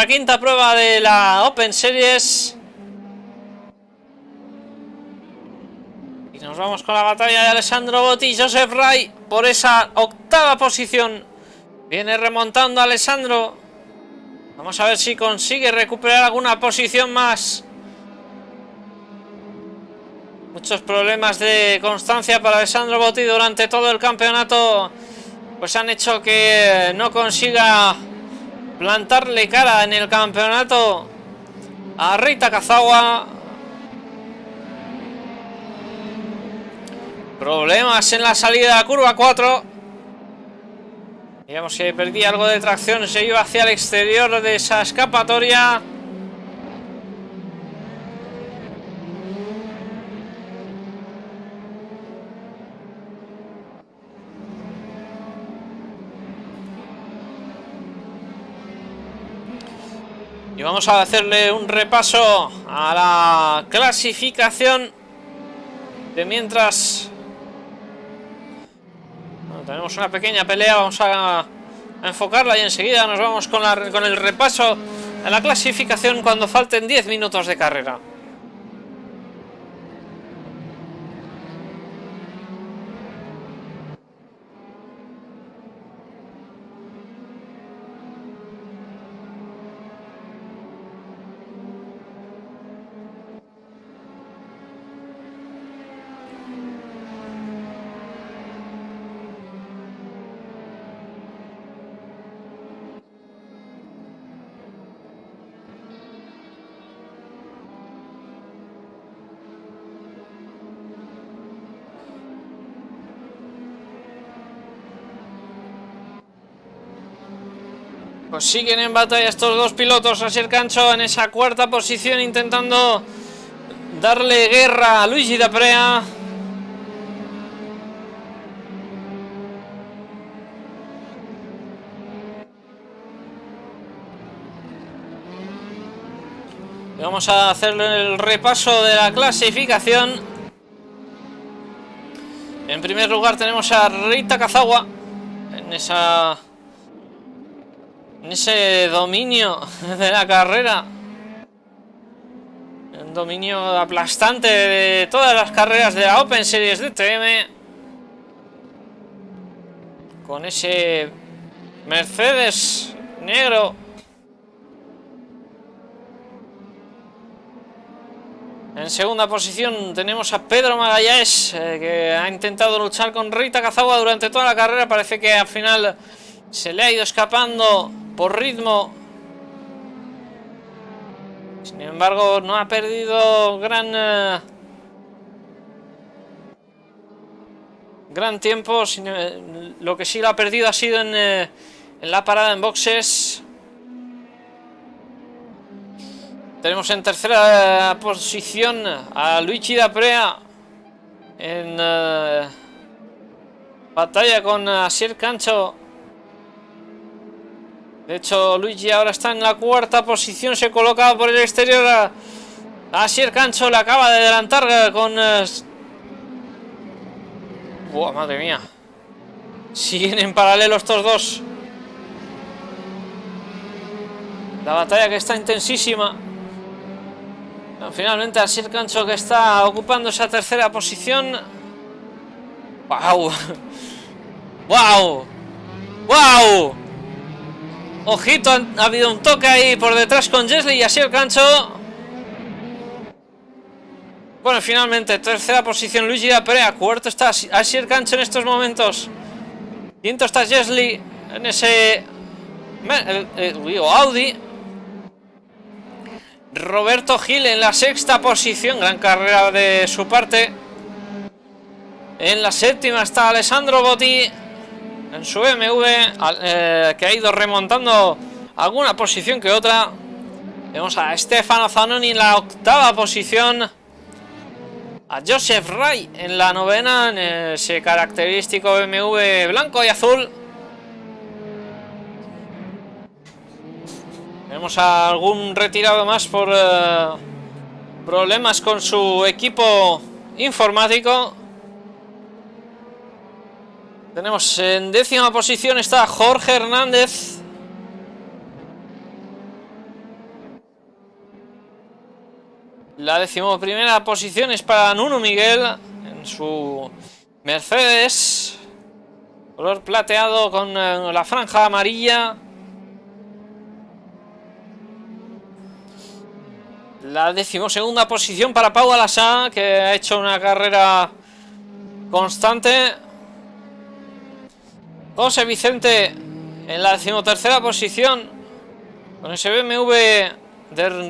quinta prueba de la Open Series. Y nos vamos con la batalla de Alessandro Botti y Joseph Rai por esa octava posición. Viene remontando Alessandro. Vamos a ver si consigue recuperar alguna posición más. Muchos problemas de constancia para Alessandro Botti durante todo el campeonato, pues han hecho que no consiga plantarle cara en el campeonato a Rei Takazawa. Problemas en la salida a curva 4. Digamos que perdía algo de tracción, se iba hacia el exterior de esa escapatoria. Y vamos a hacerle un repaso a la clasificación de mientras. Bueno, tenemos una pequeña pelea, vamos a enfocarla y enseguida nos vamos con el repaso a la clasificación cuando falten 10 minutos de carrera. Pues siguen en batalla estos dos pilotos. Asier Cancho en esa cuarta posición intentando darle guerra a Luigi D'Aprea. Y vamos a hacerle el repaso de la clasificación. En primer lugar tenemos a Rei Takazawa en ese dominio de la carrera, un dominio aplastante de todas las carreras de la Open Series DTM, con ese Mercedes negro. En segunda posición tenemos a Pedro Magalhães, que ha intentado luchar con Rei Takazawa durante toda la carrera. Parece que al final se le ha ido escapando por ritmo. Sin embargo, no ha perdido gran tiempo. Lo que sí lo ha perdido ha sido en la parada en boxes. Tenemos en tercera posición a Luigi D'Aprea en batalla con Asier Cancho. De hecho, Luigi ahora está en la cuarta posición, se coloca por el exterior a Asier Cancho, le acaba de adelantar con... ¡Buah, madre mía! Siguen en paralelo estos dos. La batalla que está intensísima. Finalmente Asier Cancho, que está ocupando esa tercera posición. ¡Wow! ¡Wow! ¡Wow! Ojito, ha habido un toque ahí por detrás con Jesli y Asier Cancho. Bueno, finalmente, tercera posición Luigi D'Aprea, cuarto está Asier Cancho en estos momentos. Quinto está Jesli en ese Audi. Roberto Gil en la sexta posición, gran carrera de su parte. En la séptima está Alessandro Botti en su BMW, que ha ido remontando alguna posición que otra. Vemos a Stefano Zanoni en la octava posición, a Joseph Rai en la novena, en ese característico BMW blanco y azul. Tenemos a algún retirado más por problemas con su equipo informático. Tenemos en décima posición está Jorge Hernández. La decimoprimera posición es para Nuno Miguel en su Mercedes color plateado con la franja amarilla. La 12ª posición para Pau Alasá, que ha hecho una carrera constante. José Vicente en la 13ª posición con ese BMW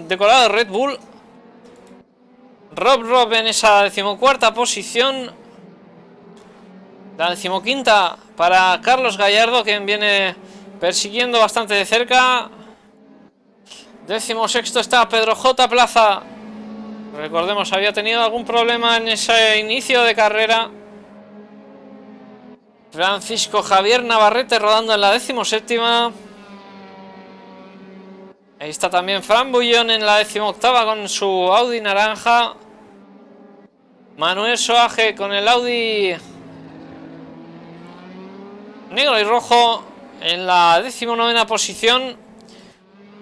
decorado de Red Bull. Rob en esa 14ª posición. La 15ª para Carlos Gallardo, quien viene persiguiendo bastante de cerca. 16º está Pedro J. Plaza. Recordemos, había tenido algún problema en ese inicio de carrera. Francisco Javier Navarrete rodando en la 17ª. Ahí está también Fran Bullón en la 18ª con su Audi naranja. Manuel Soaje con el Audi negro y rojo en la 19ª posición.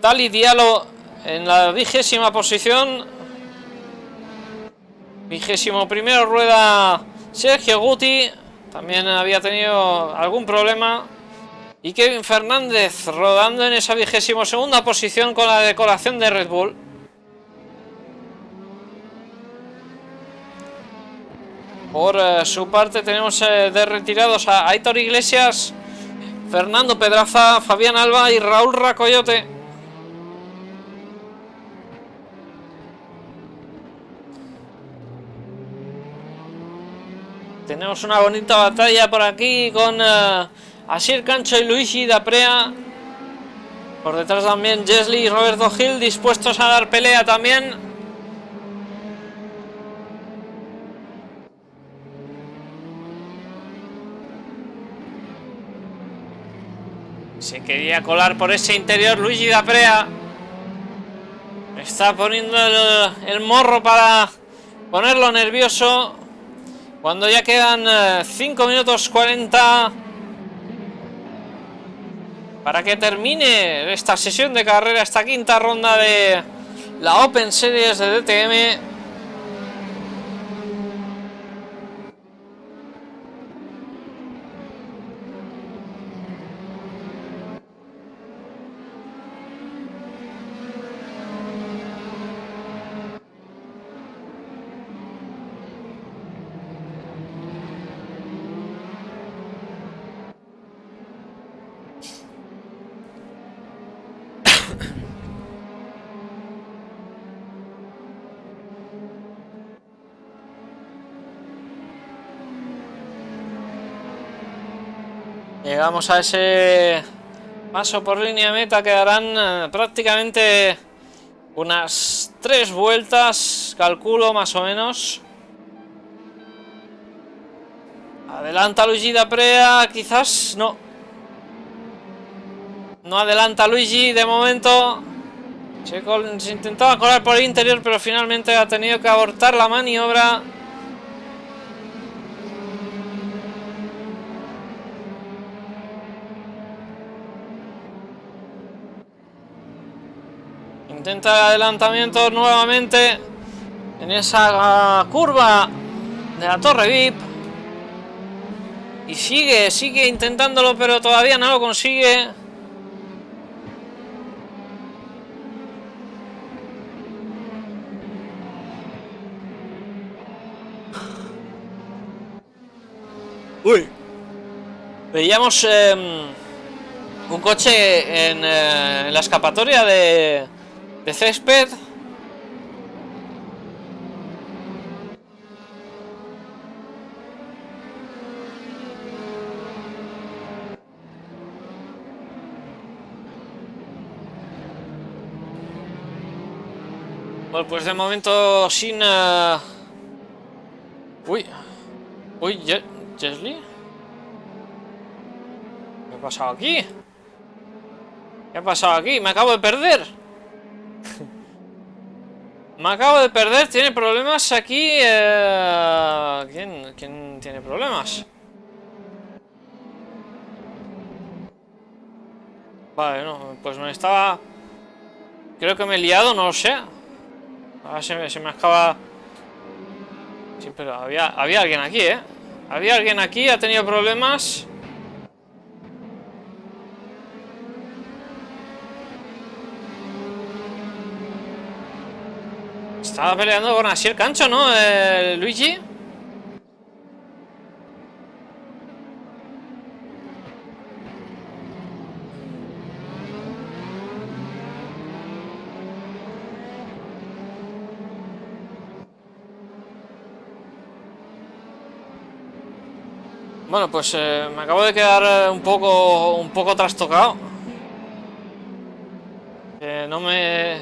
Dali Diallo en la 20ª posición. 21ª rueda Sergio Guti, también había tenido algún problema. Y Kevin Fernández rodando en esa 22ª posición con la decoración de Red Bull. Por su parte tenemos de retirados a Aitor Iglesias, Fernando Pedraza, Fabián Alba y Raúl Racoyote. Tenemos una bonita batalla por aquí con Asier Cancho y Luigi Daprea. Por detrás también Jesli y Roberto Gil dispuestos a dar pelea también. Se quería colar por ese interior Luigi Daprea. Está poniendo el morro para ponerlo nervioso. Cuando ya quedan 5 minutos 40 para que termine esta sesión de carrera, esta quinta ronda de la Open Series de DTM. Llegamos a ese paso por línea de meta, quedarán prácticamente unas 3 vueltas, calculo más o menos. Adelanta Luigi Daprea, quizás no. No adelanta Luigi de momento. Se intentaba colar por el interior, pero finalmente ha tenido que abortar la maniobra. Intenta el adelantamiento nuevamente en esa curva de la Torre VIP. Y sigue intentándolo, pero todavía no lo consigue. Uy. Veíamos un coche en la escapatoria de césped. Bueno, pues de momento sin... Uy, Jesli. ¿Qué ha pasado aquí? ¿Qué ha pasado aquí? Me acabo de perder. Me acabo de perder. ¿Tiene problemas aquí? ¿Quién tiene problemas? Vale, no, pues me estaba... Creo que me he liado, no lo sé. Ahora se me acaba... Sí, pero había alguien aquí, ¿eh? Había alguien aquí, ha tenido problemas. Estaba peleando con Asier Cancho, ¿no? Luigi. Bueno, pues me acabo de quedar un poco trastocado. No me...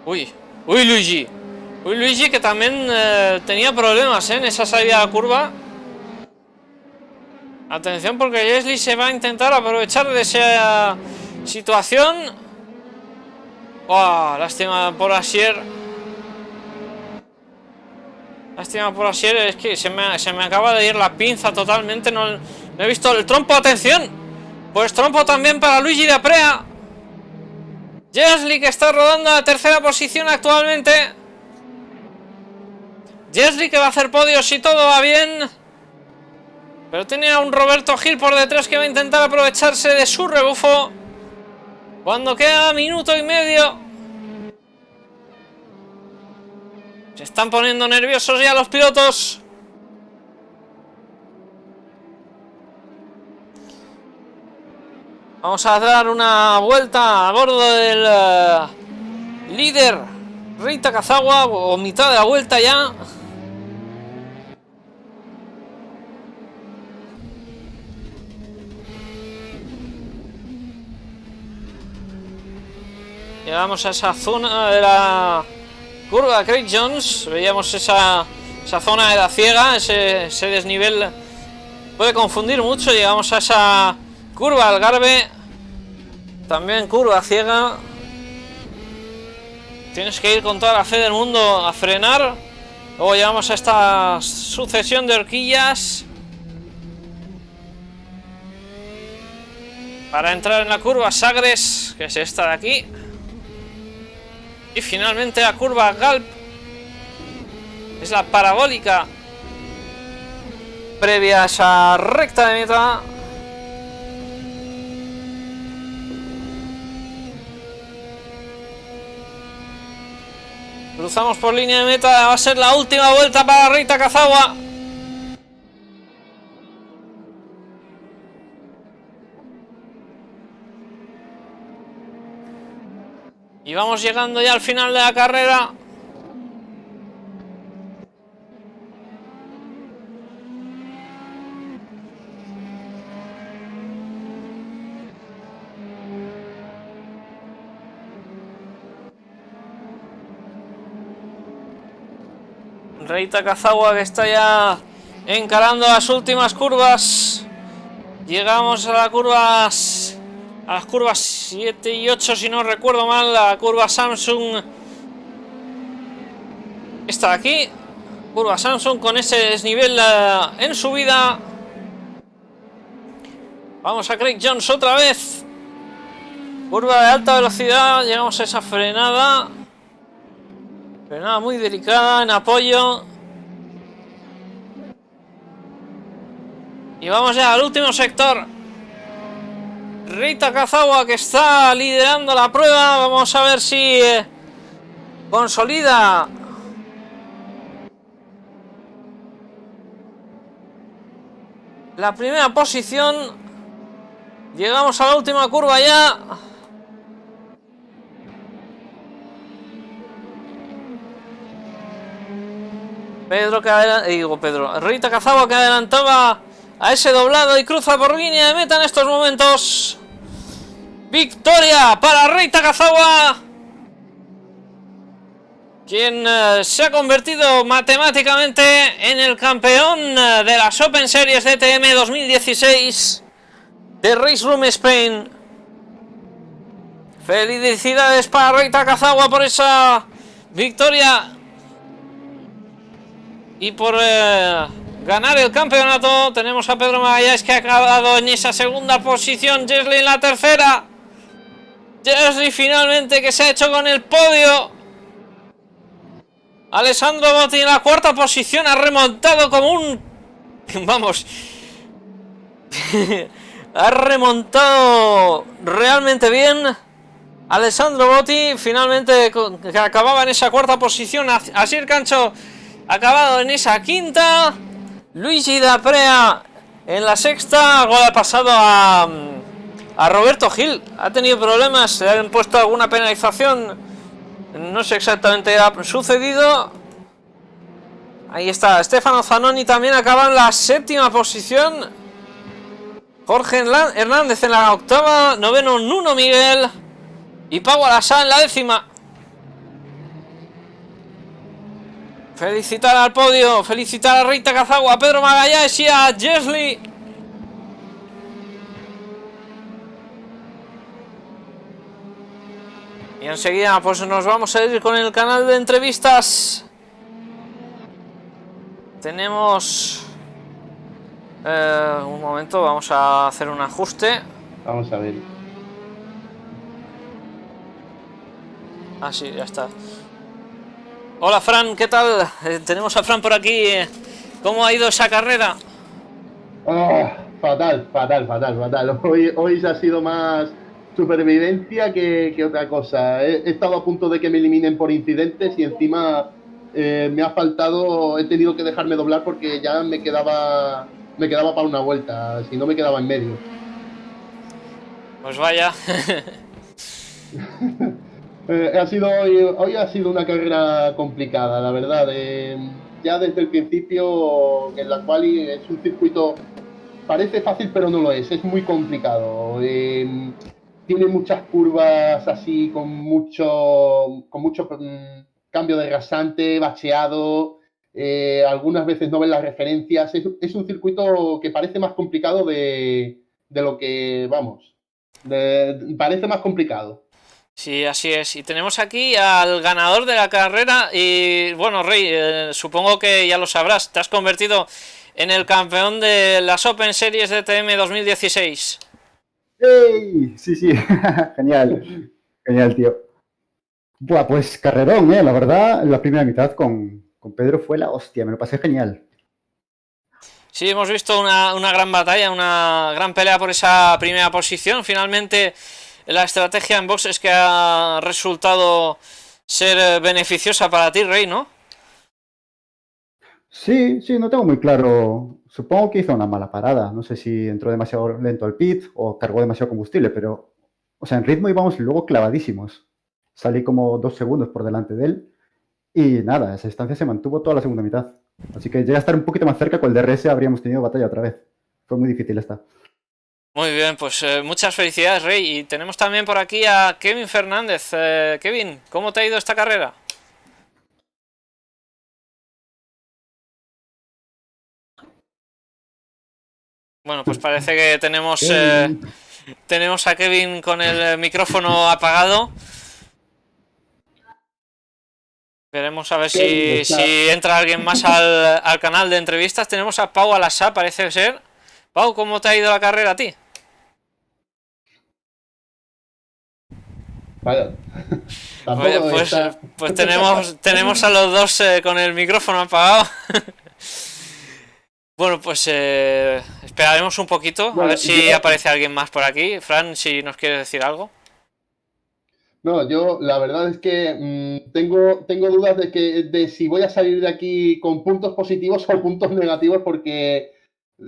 Uy, Luigi. Uy, Luigi, que también tenía problemas en esa salida a la curva. Atención, porque Gasly se va a intentar aprovechar de esa situación. Oh, lástima por Asier. Lástima por Asier, es que se me acaba de ir la pinza totalmente. No he visto el trompo, atención. Pues trompo también para Luigi de Aprea. Gasly, que está rodando a la tercera posición actualmente. Gasly, que va a hacer podios si todo va bien. Pero tiene a un Roberto Gil por detrás que va a intentar aprovecharse de su rebufo. Cuando queda minuto y medio. Se están poniendo nerviosos ya los pilotos. Vamos a dar una vuelta a bordo del líder Rei Takazawa, o mitad de la vuelta ya. Llegamos a esa zona de la curva de Craig Jones. Veíamos esa zona de la ciega, ese desnivel puede confundir mucho. Llegamos a esa curva Algarve, también curva ciega. Tienes que ir con toda la fe del mundo a frenar. Luego llegamos a esta sucesión de horquillas para entrar en la curva Sagres, que es esta de aquí. Y finalmente la curva Galp, es la parabólica previa a esa recta de meta. Cruzamos por línea de meta, va a ser la última vuelta para Rei Takazawa. Y vamos llegando ya al final de la carrera. Rei Takazawa, que está ya encarando las últimas curvas. Llegamos a las curvas 7 y 8, si no recuerdo mal. La curva Samsung está aquí. Curva Samsung con ese desnivel en subida. Vamos a Craig Jones otra vez. Curva de alta velocidad. Llegamos a esa frenada. Frenada muy delicada en apoyo. Y vamos ya al último sector. Rei Takazawa, que está liderando la prueba. Vamos a ver si consolida la primera posición. Llegamos a la última curva ya. Rei Takazawa, que adelantaba a ese doblado y cruza por línea de meta en estos momentos. Victoria para Rei Takazawa, quien se ha convertido matemáticamente en el campeón de las Open Series DTM 2016 de Race Room Spain. Felicidades para Rei Takazawa por esa victoria y por ganar el campeonato. Tenemos a Pedro Magalhães, que ha acabado en esa segunda posición. Gasly en la tercera. Gasly finalmente, que se ha hecho con el podio. Alessandro Botti en la cuarta posición. Ha remontado como un... Vamos. Ha remontado realmente bien. Alessandro Botti finalmente que acababa en esa cuarta posición. Asier Cancho acabado en esa quinta. Luigi D'Aprea en la sexta. Algo le ha pasado a Roberto Gil. Ha tenido problemas, le han puesto alguna penalización. No sé exactamente qué ha sucedido. Ahí está, Stefano Zanoni también acaba en la séptima posición. Jorge Hernández en la octava. Noveno Nuno Miguel. Y Pau Alasá en la décima. Felicitar al podio, felicitar a Rita Cazagua, a Pedro Magalhães y a Jesli. Y enseguida pues nos vamos a ir con el canal de entrevistas. Tenemos... un momento, vamos a hacer un ajuste. Vamos a ver. Ah, sí, ya está. Hola Fran, ¿qué tal? Tenemos a Fran por aquí. ¿Cómo ha ido esa carrera? Fatal. Hoy ha sido más supervivencia que otra cosa. He estado a punto de que me eliminen por incidentes y encima me ha faltado, he tenido que dejarme doblar porque ya me quedaba para una vuelta, si no me quedaba en medio. Pues vaya. Hoy ha sido una carrera complicada, la verdad. Ya desde el principio, en la cual es un circuito, parece fácil, pero no lo es muy complicado. Tiene muchas curvas así, con mucho cambio de rasante, bacheado. Algunas veces no ven las referencias. Es un circuito que parece más complicado de lo que, vamos, parece más complicado. Sí, así es. Y tenemos aquí al ganador de la carrera. Y bueno, Rey, supongo que ya lo sabrás. Te has convertido en el campeón de las Open Series de TM 2016. ¡Ey! Sí, genial, tío. Buah, pues carrerón, la verdad, la primera mitad con Pedro fue la hostia, me lo pasé genial. Sí, hemos visto una gran batalla, una gran pelea por esa primera posición. Finalmente, la estrategia en boxes que ha resultado ser beneficiosa para ti, Rey, ¿no? Sí, no tengo muy claro. Supongo que hizo una mala parada. No sé si entró demasiado lento al pit o cargó demasiado combustible, pero, o sea, en ritmo íbamos luego clavadísimos. Salí como 2 segundos por delante de él y nada, esa distancia se mantuvo toda la segunda mitad. Así que llegué a estar un poquito más cerca, con el DRS habríamos tenido batalla otra vez. Fue muy difícil esta. Muy bien, pues muchas felicidades, Rey. Y tenemos también por aquí a Kevin Fernández. Kevin, ¿cómo te ha ido esta carrera? Bueno, pues parece que tenemos a Kevin con el micrófono apagado. Veremos a ver si entra alguien más al canal de entrevistas. Tenemos a Pau Alasá, parece ser. Pau, ¿cómo te ha ido la carrera a ti? Vaya. Pues tenemos a los dos con el micrófono apagado. Bueno, pues esperaremos un poquito a ver si aparece alguien más por aquí. Fran, si nos quieres decir algo. No, yo la verdad es que tengo dudas de si voy a salir de aquí con puntos positivos o puntos negativos, porque,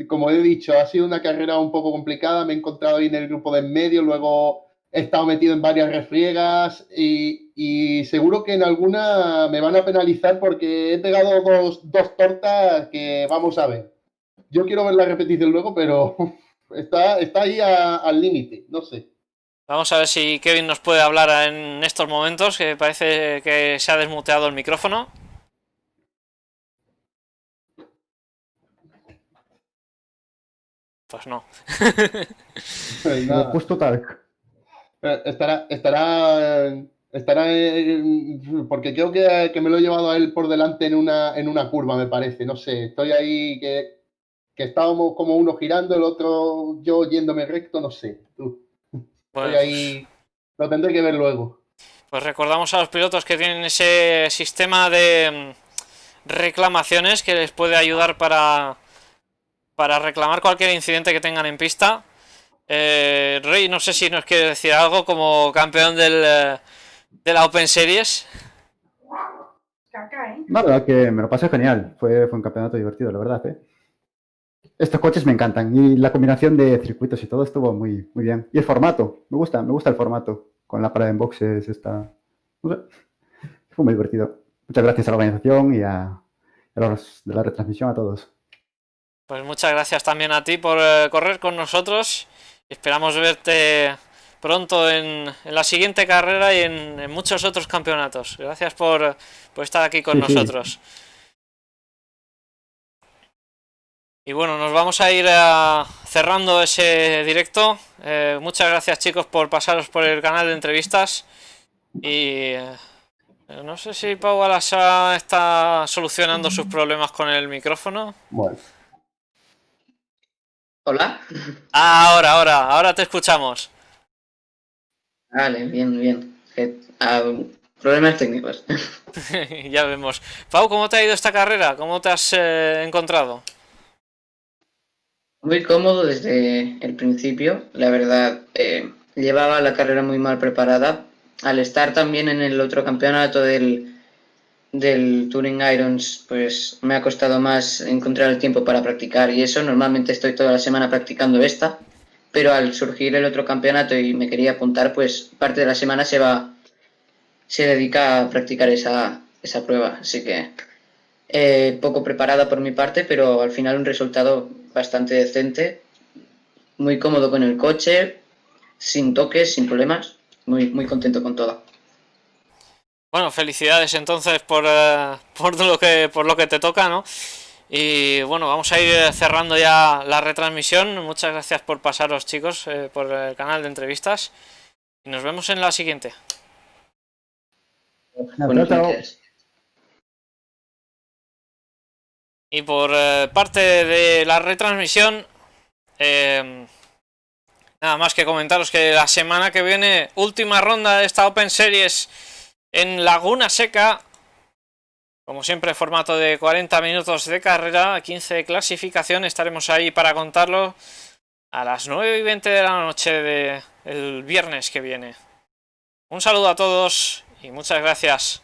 como he dicho, ha sido una carrera un poco complicada. Me he encontrado ahí en el grupo de en medio, luego he estado metido en varias refriegas y seguro que en alguna me van a penalizar porque he pegado dos tortas que vamos a ver. Yo quiero ver la repetición luego, pero está ahí al límite, no sé. Vamos a ver si Kevin nos puede hablar en estos momentos, que parece que se ha desmuteado el micrófono. Pues no. Nada. Justo tal. Estará porque creo que me lo he llevado a él por delante en una curva, me parece. No sé, estoy ahí que estábamos como uno girando, el otro yo yéndome recto, no sé. Estoy ahí, lo tendré que ver luego. Pues recordamos a los pilotos que tienen ese sistema de reclamaciones que les puede ayudar para reclamar cualquier incidente que tengan en pista. Rey, no sé si nos quiere decir algo como campeón de la Open Series. Caca, ¿eh? La verdad que me lo pasé genial. Fue un campeonato divertido, la verdad, ¿eh? Estos coches me encantan y la combinación de circuitos y todo estuvo muy, muy bien. Y el formato, me gusta el formato. Con la parada en boxes está... No sé, fue muy divertido. Muchas gracias a la organización y a los de la retransmisión, a todos. Pues muchas gracias también a ti por correr con nosotros. Esperamos verte pronto en la siguiente carrera y en muchos otros campeonatos. Gracias por estar aquí con Sí. nosotros. Y bueno, nos vamos a ir cerrando ese directo. Muchas gracias, chicos, por pasaros por el canal de entrevistas. Y no sé si Pau Alasa está solucionando sus problemas con el micrófono. Bueno, Hola. Ahora te escuchamos. Vale, bien. Problemas técnicos. Ya vemos. Pau, ¿cómo te ha ido esta carrera? ¿Cómo te has encontrado? Muy cómodo desde el principio, la verdad. Llevaba la carrera muy mal preparada. Al estar también en el otro campeonato del Touring Irons, pues me ha costado más encontrar el tiempo para practicar y eso. Normalmente estoy toda la semana practicando esta, pero al surgir el otro campeonato y me quería apuntar, pues parte de la semana se dedica a practicar esa prueba. Así que poco preparada por mi parte, pero al final un resultado bastante decente, muy cómodo con el coche, sin toques, sin problemas, muy contento con todo. Bueno, felicidades entonces por lo que te toca, ¿no? Y bueno, vamos a ir cerrando ya la retransmisión. Muchas gracias por pasaros, chicos, por el canal de entrevistas. Y nos vemos en la siguiente. Buenas Chao. noches. Y por parte de la retransmisión, nada más que comentaros que la semana que viene, última ronda de esta Open Series en Laguna Seca. Como siempre, formato de 40 minutos de carrera, 15 de clasificación. Estaremos ahí para contarlo a las 9:20 de la noche del viernes que viene. Un saludo a todos y muchas gracias.